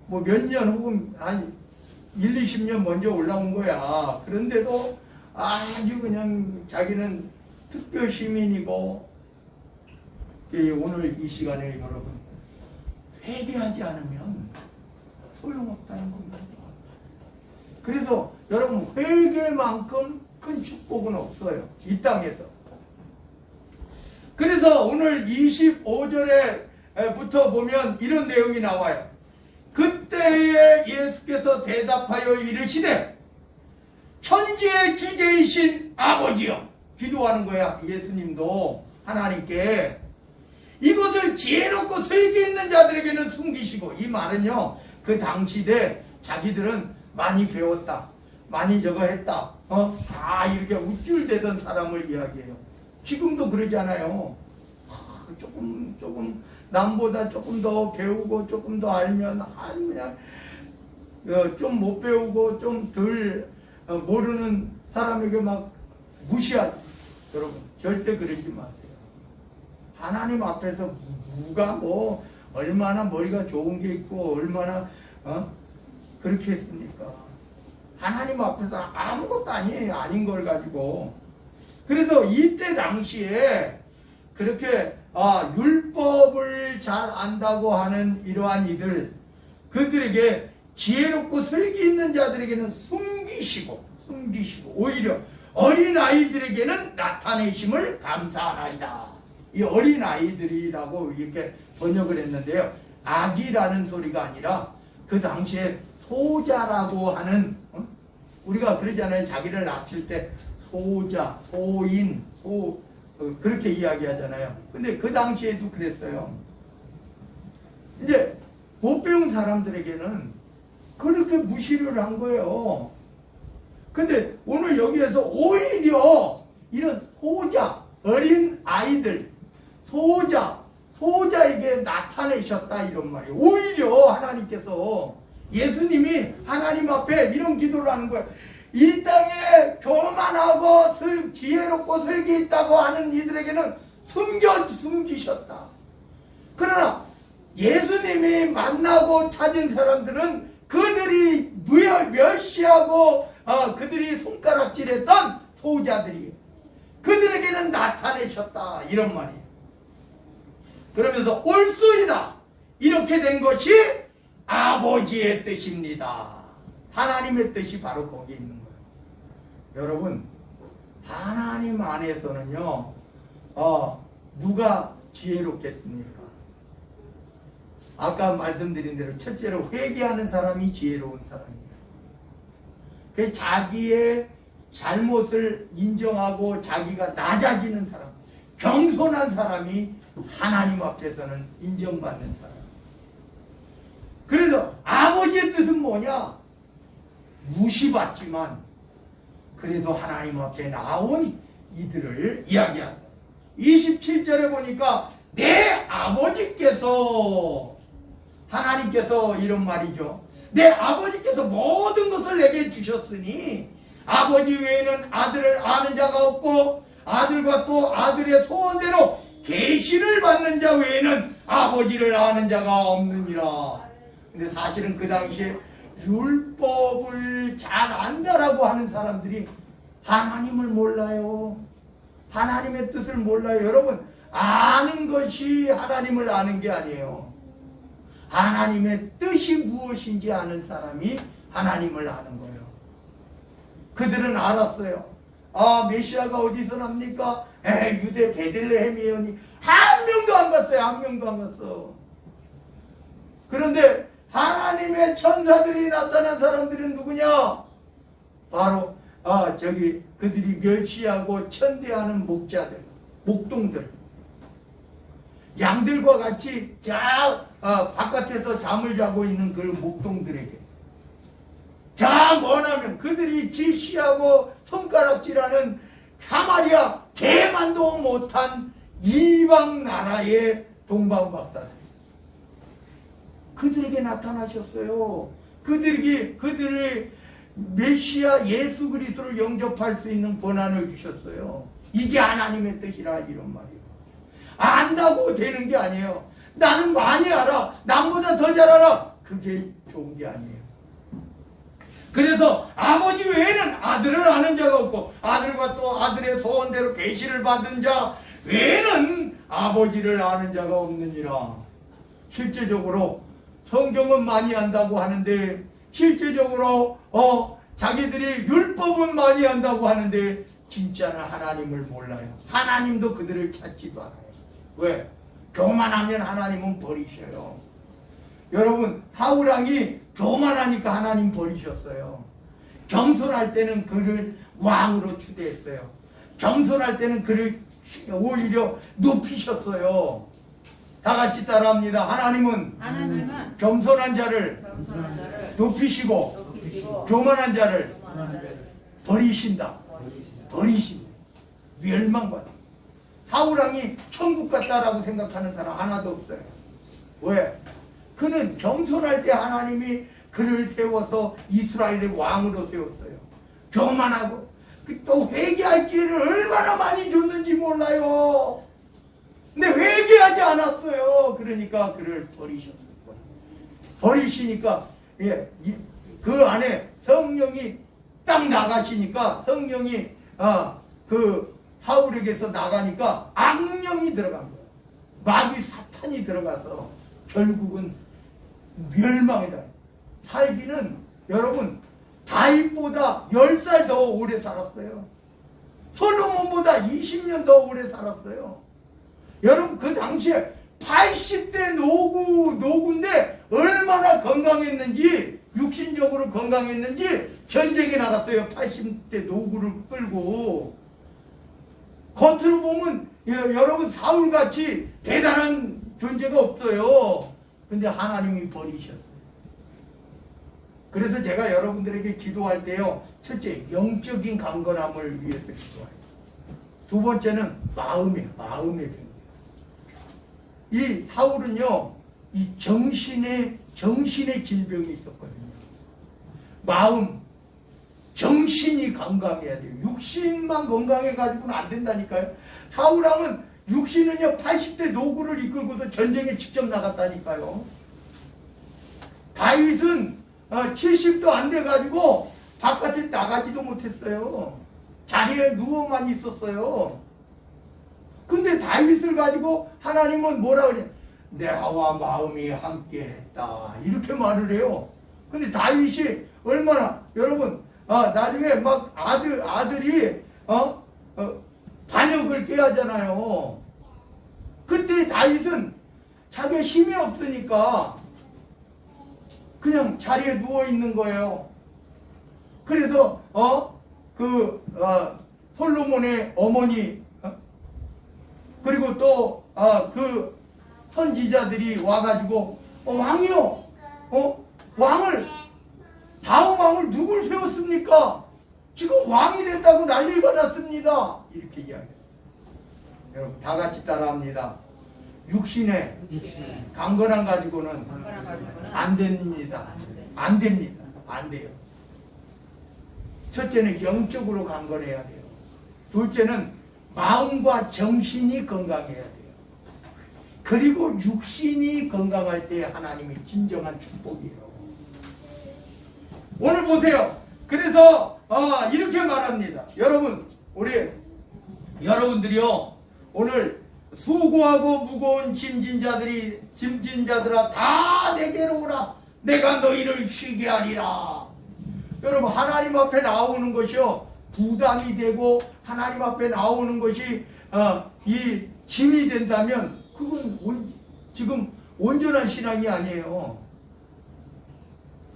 뭐 몇 년 혹은 한 1, 20년 먼저 올라온 거야. 그런데도 아주 그냥 자기는 특별 시민이고 오늘 이 시간에 여러분 회개하지 않으면 소용없다는 겁니다. 그래서 여러분 회개만큼 큰 축복은 없어요. 이 땅에서. 그래서 오늘 25절에부터 보면 이런 내용이 나와요. 그때에 예수께서 대답하여 이르시되 천지의 주제이신 아버지여, 기도하는 거야. 예수님도 하나님께 이것을 지혜롭고 슬기 있는 자들에게는 숨기시고, 이 말은요 그 당시대 자기들은 많이 배웠다, 많이 저거 했다, 이렇게 우쭐대던 사람을 이야기해요. 지금도 그러잖아요. 조금 남보다 조금 더 배우고 조금 더 알면 아주 그냥 좀 못 배우고 좀 덜 모르는 사람에게 막 무시하죠. 여러분 절대 그러지 마세요. 하나님 앞에서 누가 뭐 얼마나 머리가 좋은 게 있고 얼마나 그렇게 했습니까? 하나님 앞에서 아무것도 아니에요. 아닌 걸 가지고. 그래서 이때 당시에 그렇게 율법을 잘 안다고 하는 이러한 이들, 그들에게 지혜롭고 슬기 있는 자들에게는 숨기시고 오히려 어린아이들에게는 나타내심을 감사하나이다. 이 어린아이들이라고 이렇게 번역을 했는데요, 아기라는 소리가 아니라 그 당시에 소자라고 하는, 우리가 그러잖아요. 자기를 낳칠 때 소자, 소인, 그렇게 이야기하잖아요. 근데 그 당시에도 그랬어요. 이제 못 배운 사람들에게는 그렇게 무시를 한 거예요. 근데 오늘 여기에서 오히려 이런 소자, 어린 아이들, 소자에게 나타내셨다 이런 말이에요. 오히려 하나님께서, 예수님이 하나님 앞에 이런 기도를 하는 거예요. 이 땅에 교만하고 지혜롭고 슬기 있다고 하는 이들에게는 숨기셨다. 그러나 예수님이 만나고 찾은 사람들은 그들이 멸시하고 그들이 손가락질했던 소자들이 그들에게는 나타내셨다 이런 말이에요. 그러면서 올소이다, 이렇게 된 것이 아버지의 뜻입니다. 하나님의 뜻이 바로 거기 있는 거예요. 여러분 하나님 안에서는요 누가 지혜롭겠습니까? 아까 말씀드린 대로 첫째로 회개하는 사람이 지혜로운 사람이에요. 그 자기의 잘못을 인정하고 자기가 낮아지는 사람, 겸손한 사람이 하나님 앞에서는 인정받는 사람. 그래서 아버지의 뜻은 뭐냐? 무시받지만 그래도 하나님 앞에 나온 이들을 이야기한다. 27절에 보니까 내 아버지께서, 하나님께서 이런 말이죠. 내 아버지께서 모든 것을 내게 주셨으니 아버지 외에는 아들을 아는 자가 없고 아들과 또 아들의 소원대로 계시를 받는 자 외에는 아버지를 아는 자가 없느니라. 근데 사실은 그 당시에 율법을 잘 안다라고 하는 사람들이 하나님을 몰라요. 하나님의 뜻을 몰라요. 여러분, 아는 것이 하나님을 아는 게 아니에요. 하나님의 뜻이 무엇인지 아는 사람이 하나님을 아는 거예요. 그들은 알았어요. 아, 메시아가 어디서 납니까? 유대 베들레헴이오니. 한 명도 안 갔어요. 한 명도 안 갔어. 그런데 하나님의 천사들이 나타난 사람들은 누구냐? 바로 그들이 멸시하고 천대하는 목자들, 목동들, 양들과 같이 바깥에서 잠을 자고 있는 그 목동들에게 원하면 그들이 질시하고 손가락질하는 사마리아 개만도 못한 이방 나라의 동방박사들, 그들에게 나타나셨어요. 그들의 메시아 예수 그리스도를 영접할 수 있는 권한을 주셨어요. 이게 하나님의 뜻이라, 이런 말이에요. 안다고 되는 게 아니에요. 나는 많이 알아, 남보다 더 잘 알아, 그게 좋은 게 아니에요. 그래서 아버지 외에는 아들을 아는 자가 없고 아들과 또 아들의 소원대로 계시를 받은 자 외에는 아버지를 아는 자가 없느니라. 실제적으로 성경은 많이 안다고 하는데, 실제적으로 자기들이 율법은 많이 안다고 하는데 진짜는 하나님을 몰라요. 하나님도 그들을 찾지도 않아요. 왜? 교만하면 하나님은 버리셔요. 여러분, 사울왕이 교만하니까 하나님 버리셨어요. 겸손할 때는 그를 왕으로 추대했어요. 겸손할 때는 그를 오히려 높이셨어요. 다 같이 따라합니다. 하나님은 겸손한 자를 높이시고 교만한 자를 버리신다. 버리신다. 멸망받아. 사울왕이 천국 같다라고 생각하는 사람 하나도 없어요. 왜? 그는 겸손할 때 하나님이 그를 세워서 이스라엘의 왕으로 세웠어요. 교만하고 또 회개할 기회를 얼마나 많이 줬는지 몰라요. 근데 회개하지 않았어요. 그러니까 그를 버리셨어요. 버리시니까 그 안에 성령이 딱 나가시니까, 성령이 그 사울에게서 나가니까 악령이 들어간 거예요. 마귀 사탄이 들어가서 결국은 멸망이다. 살기는 여러분 다윗보다 10살 더 오래 살았어요. 솔로몬보다 20년 더 오래 살았어요. 여러분, 그 당시에 80대 노구인데 얼마나 건강했는지, 육신적으로 건강했는지 전쟁에 나갔어요. 80대 노구를 끌고. 겉으로 보면 여러분 사울같이 대단한 존재가 없어요. 근데 하나님이 버리셨어요. 그래서 제가 여러분들에게 기도할 때요, 첫째, 영적인 강건함을 위해서 기도해요. 두 번째는 마음의 병. 이 사울은요, 이 정신의 질병이 있었거든요. 마음, 정신이 건강해야 돼요. 육신만 건강해가지고는 안 된다니까요. 사울왕은 육신은요 80대 노구를 이끌고서 전쟁에 직접 나갔다니까요. 다윗은 70도 안 돼가지고 바깥에 나가지도 못했어요. 자리에 누워만 있었어요. 근데 다윗을 가지고 하나님은 뭐라 그래? 내와 마음이 함께했다, 이렇게 말을 해요. 근데 다윗이 얼마나, 여러분, 나중에 막 아들이 반역을 깨하잖아요. 그때 다윗은 자기가 힘이 없으니까 그냥 자리에 누워 있는 거예요. 그래서 솔로몬의 어머니, 그리고 또 그 선지자들이 와가지고 왕이요, 다음 왕을 누굴 세웠습니까? 지금 왕이 됐다고 난리가 났습니다. 이렇게 이야기해요. 여러분 다 같이 따라합니다. 육신의 강건함 가지고는 안 됩니다. 안 됩니다. 안 돼요. 첫째는 영적으로 강건해야 돼요. 둘째는 마음과 정신이 건강해야 돼요. 그리고 육신이 건강할 때 하나님이 진정한 축복이에요. 오늘 보세요. 그래서 이렇게 말합니다. 여러분, 여러분들이요, 오늘 수고하고 무거운 짐진자들아 다 내게로 오라. 내가 너희를 쉬게 하리라. 여러분, 하나님 앞에 나오는 것이요, 부담이 되고 하나님 앞에 나오는 것이 이 짐이 된다면 그건 지금 온전한 신앙이 아니에요.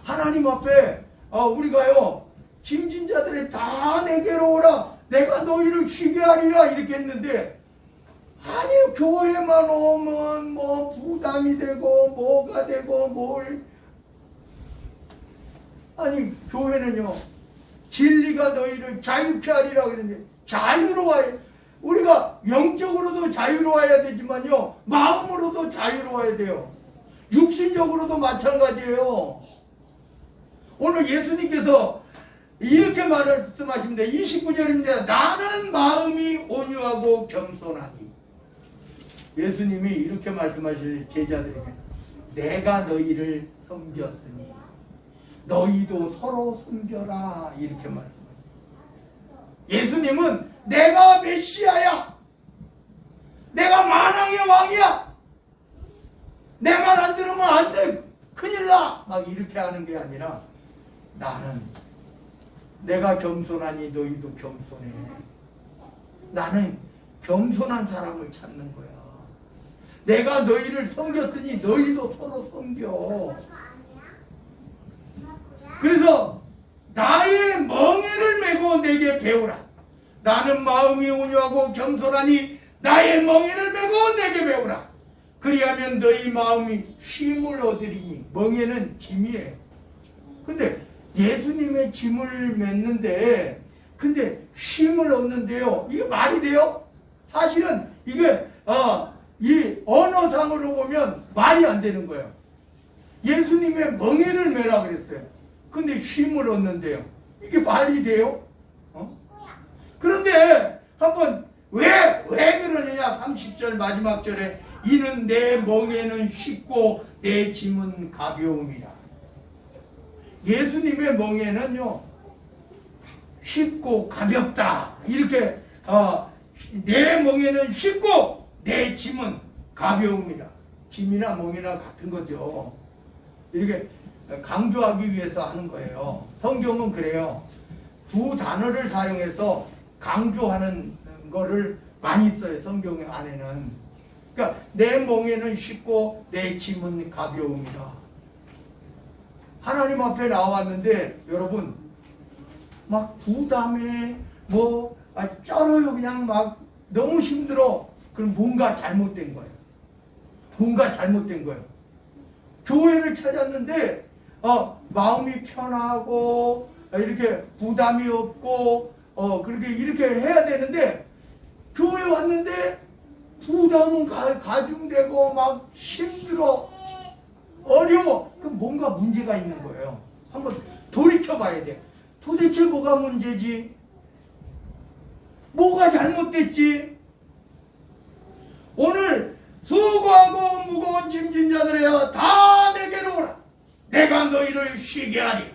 하나님 앞에 우리가요, 짐진자들이 다 내게로 오라. 내가 너희를 쉬게 하리라. 이렇게 했는데, 아니 교회만 오면 뭐 부담이 되고 뭐가 되고 아니 교회는요, 진리가 너희를 자유케 하리라 그랬는데, 자유로워야, 우리가 영적으로도 자유로워야 되지만요, 마음으로도 자유로워야 돼요. 육신적으로도 마찬가지예요. 오늘 예수님께서 이렇게 말씀하십니다. 29절입니다. 나는 마음이 온유하고 겸손하니. 예수님이 이렇게 말씀하시죠. 제자들에게 내가 너희를 섬겼으니 너희도 서로 섬겨라. 이렇게 말씀하십니다. 예수님은 내가 메시아야, 내가 만왕의 왕이야, 내 말 안 들으면 안 돼, 큰일 나, 막 이렇게 하는 게 아니라, 나는 내가 겸손하니 너희도 겸손해. 나는 겸손한 사람을 찾는 거야. 내가 너희를 섬겼으니 너희도 서로 섬겨. 그래서 나의 멍에를 메고 내게 배우라. 나는 마음이 온유하고 겸손하니 나의 멍에를 메고 내게 배우라. 그리하면 너희 마음이 쉼을 얻으리니. 멍에는 짐이에요. 근데 예수님의 짐을 맸는데, 근데 쉼을 얻는데요, 이게 말이 돼요? 사실은 이게 이 언어상으로 보면 말이 안 되는 거예요. 예수님의 멍에를 메라 그랬어요. 근데 쉼을 얻는데요, 이게 말이 돼요? 그런데 한번 왜 그러느냐. 30절 마지막 절에 이는 내 멍에는 쉽고 내 짐은 가벼움이라. 예수님의 멍에는요, 쉽고 가볍다. 이렇게 내 멍에는 쉽고 내 짐은 가벼움이라. 짐이나 멍이나 같은 거죠. 이렇게 강조하기 위해서 하는 거예요. 성경은 그래요. 두 단어를 사용해서 강조하는 거를 많이 써요. 성경 안에는. 그러니까 내 멍에는 쉽고 내 짐은 가벼움이라. 하나님 앞에 나왔는데 여러분 막 부담에 쩔어요. 그냥 막 너무 힘들어. 그럼 뭔가 잘못된 거예요. 뭔가 잘못된 거예요. 교회를 찾았는데 마음이 편하고 이렇게 부담이 없고 그렇게 이렇게 해야 되는데, 교회 왔는데 부담은 가중되고 막 힘들어, 어려워. 그럼 뭔가 문제가 있는 거예요. 한번 돌이켜봐야 돼. 도대체 뭐가 문제지? 뭐가 잘못됐지? 오늘 수고하고 무거운 짐진 자들이여 다 내게로 오라. 내가 너희를 쉬게 하리.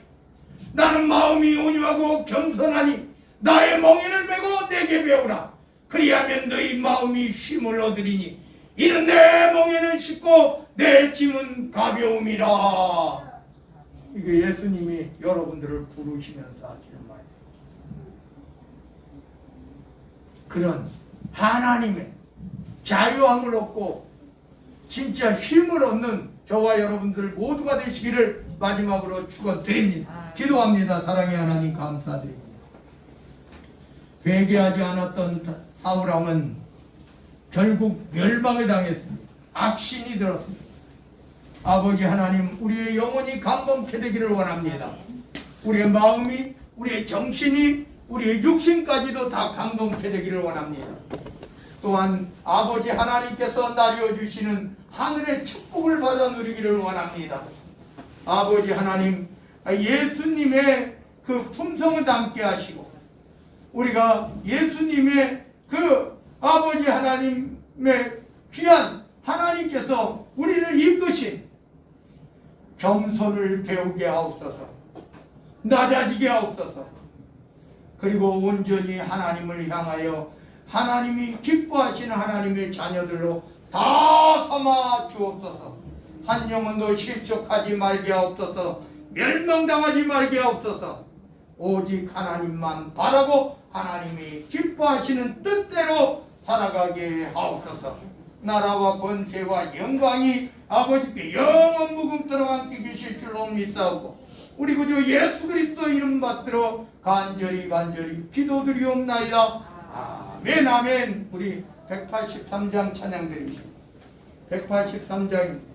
나는 마음이 온유하고 겸손하니 나의 멍에를 메고 내게 배우라. 그리하면 너희 마음이 쉼을 얻으리니 이는 내 멍에는 쉽고 내 짐은 가벼움이라. 이게 예수님이 여러분들을 부르시면서 하시는 말이에요. 그런 하나님의 자유함을 얻고 진짜 쉼을 얻는 저와 여러분들 모두가 되시기를 마지막으로 축원드립니다. 기도합니다. 사랑의 하나님 감사드립니다. 회개하지 않았던 사울왕은 결국 멸망을 당했습니다. 악신이 들었습니다. 아버지 하나님, 우리의 영혼이 감동케 되기를 원합니다. 우리의 마음이, 우리의 정신이, 우리의 육신까지도 다 감동케 되기를 원합니다. 또한 아버지 하나님께서 나뉘어주시는 하늘의 축복을 받아 누리기를 원합니다. 아버지 하나님, 예수님의 그 품성을 담게 하시고 우리가 예수님의 그 아버지 하나님의 귀한 하나님께서 우리를 이끄신 겸손을 배우게 하옵소서. 낮아지게 하옵소서. 그리고 온전히 하나님을 향하여 하나님이 기뻐하시는 하나님의 자녀들로 다 삼아 주옵소서. 한 영혼도 실족하지 말게 하옵소서. 멸망당하지 말게 하옵소서. 오직 하나님만 바라고 하나님이 기뻐하시는 뜻대로 살아가게 하옵소서. 나라와 권세와 영광이 아버지께 영원 무궁토록 함께 계실 줄로 믿사오고 우리 구주 예수 그리스도 이름 받들어 간절히 기도드리옵나이다. 아멘 아멘. 우리 183장 찬양드립니다. 183장입니다.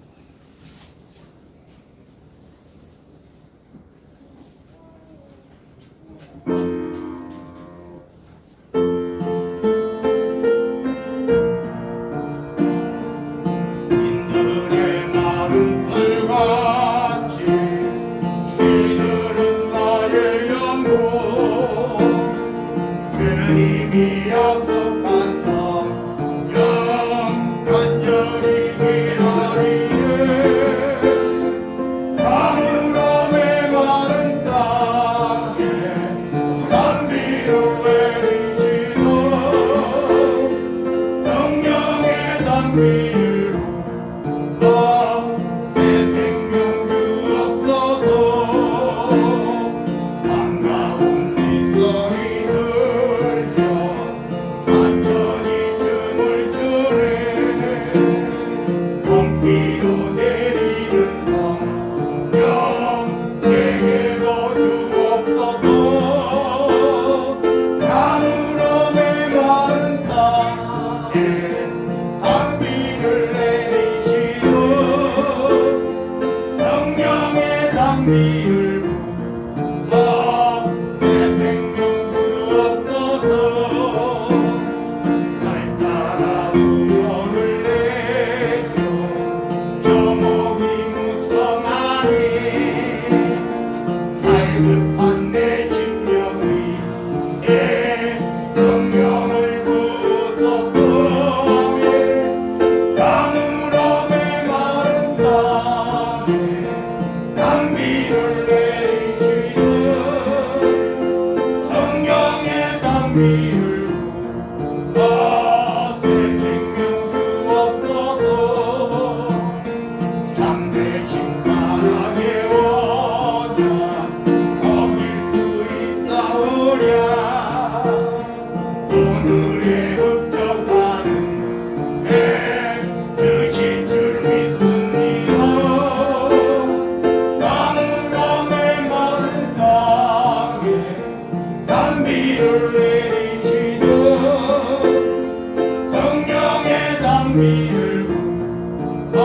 인들의 마른 풀같이 시들은 나의 영혼 주님이 약속한 성령 간절히 기다리네 가물음에 마른 땅에 단비를 내리시고 성령의 단비를 새 생명 주옵소서. 반가운 이 소리 들려 산천이 춤을 추네 봄비도 내리는 성령 내게도 주옵소서. 가물음에 마른 땅에 단비를 내리시고 성령의 단비를 부어 내 생명 주옵소서. 잘 따라 우연을 내려 저목이 무성하니 갈급한 내 심령 위에 성령을 부어소서. 가물음에 마른 땅에 단비를 내리시고 성령의 단비를 부어 새 생명 주옵소서. 참되신 사랑의 원자 어길 수 있사오랴 오늘의 흡족하는 해 주실 줄 믿습니다. 가물음에 마른 땅에 단비를 내리시고 성령의 단비를 부어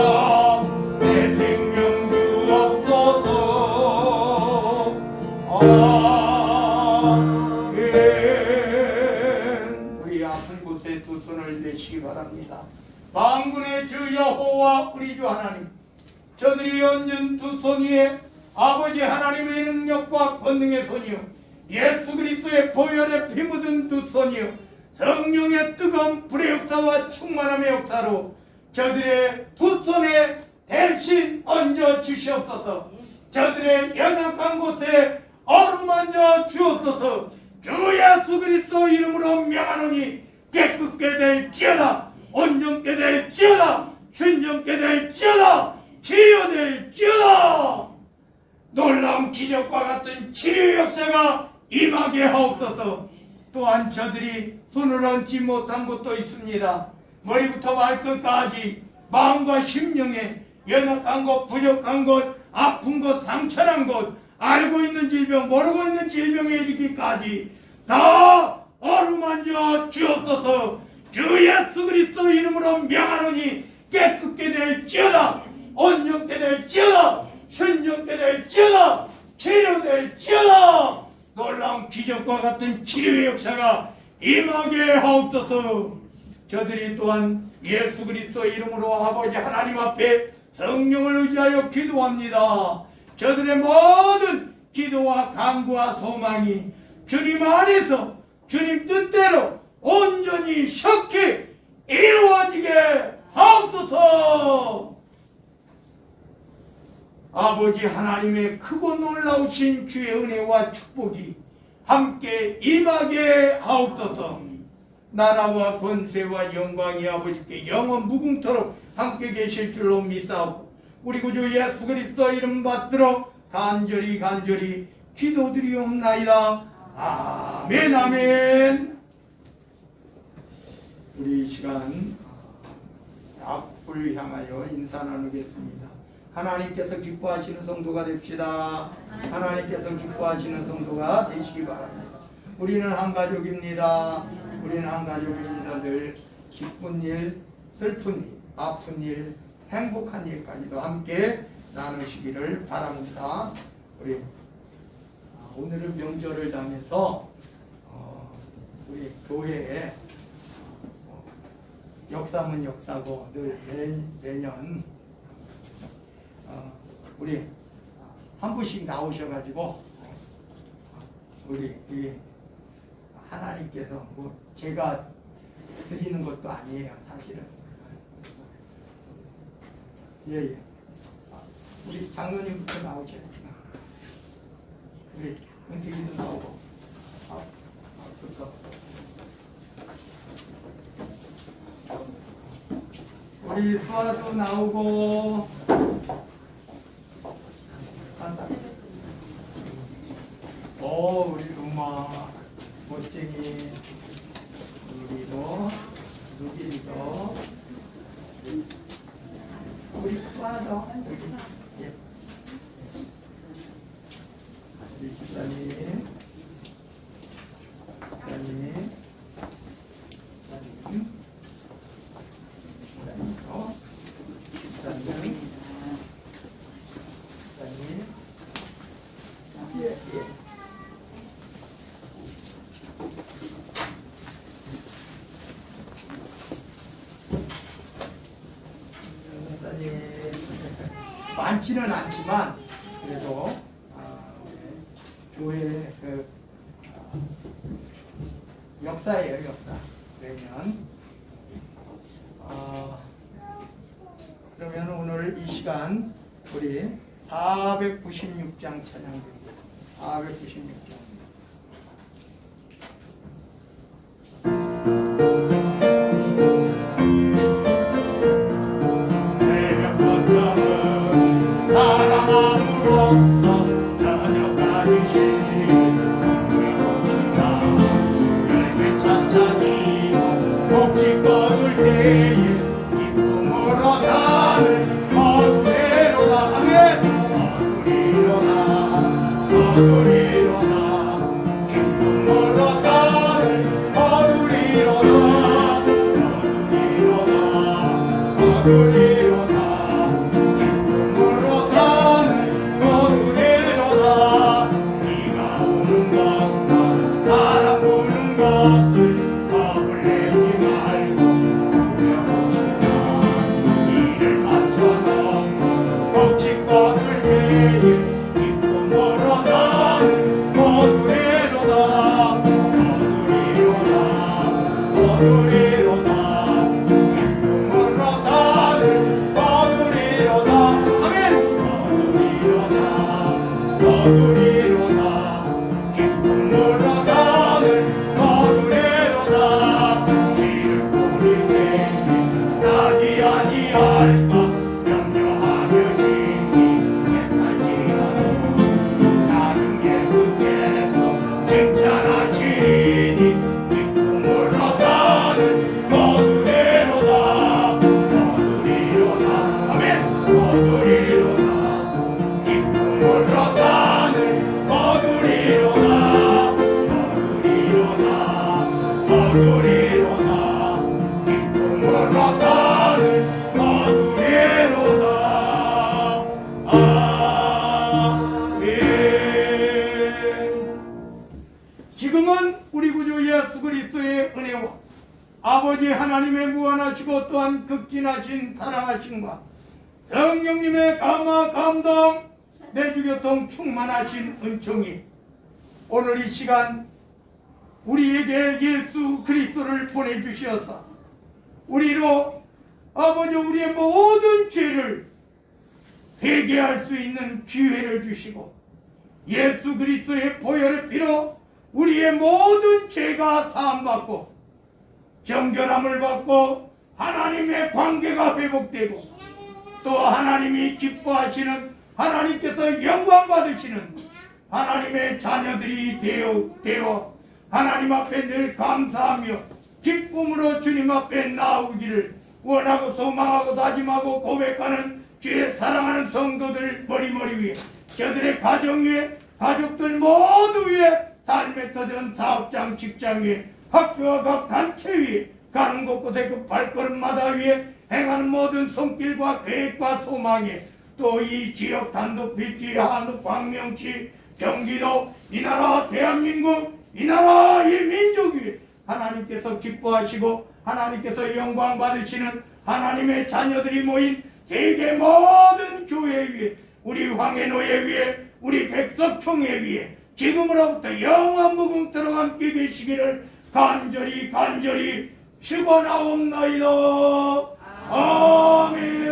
새 생명 주옵소서. 아멘. 우리 아픈 곳에 두 손을 내시기 바랍니다. 만군의 주 여호와 우리 주 하나님, 저들이 얹은 두 손 위에 아버지 하나님의 능력과 권능의 손이요 예수 그리스도의 보혈에 피 묻은 두 손이요 성령의 뜨거운 불의 역사와 충만함의 역사로 저들의 두 손에 대신 얹어 주시옵소서. 저들의 연약한 곳에 어루만져 주옵소서. 주 예수 그리스도 이름으로 명하노니 깨끗게 될지어다, 온전케 될지어다, 순전케 될지어다, 치료될지어다. 놀라운 기적과 같은 치료 역사가 임하게 하옵소서. 또한 저들이 손을 얹지 못한 곳도 있습니다. 머리부터 발끝까지 마음과 심령에 연약한 것, 부족한 것, 아픈 것, 상처난 것, 알고 있는 질병, 모르고 있는 질병에 이르기까지 다 어루만져 주옵소서. 주 예수 그리스도 이름으로 명하노니 깨끗게 될지어다, 온전케 될지어다, 순전케 될지어다, 치료될지어다. 놀라운 기적과 같은 치료의 역사가 임하게 하옵소서. 저들이 또한 예수 그리스도 이름으로 아버지 하나님 앞에 성령을 의지하여 기도합니다. 저들의 모든 기도와 간구와 소망이 주님 안에서 주님 뜻대로 온전히 쉽게 이루어지게 하옵소서. 아버지 하나님의 크고 놀라우신 주의 은혜와 축복이 함께 임하게 하옵소서. 나라와 권세와 영광이 아버지께 영원 무궁토록 함께 계실 줄로 믿사옵고 우리 구주 예수 그리스도 이름 받들어 간절히 기도드리옵나이다. 아멘 아멘. 우리 이 시간 앞을 향하여 인사 나누겠습니다. 하나님께서 기뻐하시는 성도가 됩시다. 하나님께서 기뻐하시는 성도가 되시기 바랍니다. 우리는 한 가족입니다. 우리는 한 가족입니다. 늘 기쁜 일, 슬픈 일, 아픈 일, 행복한 일까지도 함께 나누시기를 바랍니다. 우리 오늘은 명절을 당해서 우리 교회에 역사면 역사고 늘 매년 우리 한 분씩 나오셔가지고 우리 하나님께서 뭐 제가 드리는 것도 아니에요, 사실은. 예. 우리 장로님부터 나오셔요. 우리 은택이도 나오고. 우리 수아도 나오고. 우리 루마 멋쟁이. 우리도 누기도 우리 수아도 예. 우리 기사님 많지는 않지만 그래도 교회 역사예요, 역사. 매년. 그러면 오늘 이 시간 우리 496장 찬양드립니다. 496장. 거두리로다 기쁨으로 가는 거두리 무한 극진하신 사랑하심과 성령님의 감화 감동 내주교통 충만하신 은총이 오늘 이 시간 우리에게 예수 그리스도를 보내주시어서 우리로 아버지 우리의 모든 죄를 회개할 수 있는 기회를 주시고 예수 그리스도의 보혈의 피로 우리의 모든 죄가 사함받고 정결함을 받고 하나님의 관계가 회복되고 또 하나님이 기뻐하시는 하나님께서 영광 받으시는 하나님의 자녀들이 되어 하나님 앞에 늘 감사하며 기쁨으로 주님 앞에 나오기를 원하고 소망하고 다짐하고 고백하는 주의 사랑하는 성도들 머리머리 위에 저들의 가정 위에 가족들 모두 위에 삶의 터전 사업장 직장 위에 학교와 각 단체 위에 가는 곳곳에 그 발걸음마다 위에 행하는 모든 손길과 계획과 소망에 또 이 지역 단독 필지 한우 광명시 경기도 이 나라 대한민국 이 나라의 민족 위에 하나님께서 기뻐하시고 하나님께서 영광 받으시는 하나님의 자녀들이 모인 세계 모든 교회 위에 우리 황해노예 위에 우리 백석총회 위에 지금으로부터 영원무궁토록 함께 계시기를 간절히 축원하옵나이다. 아멘.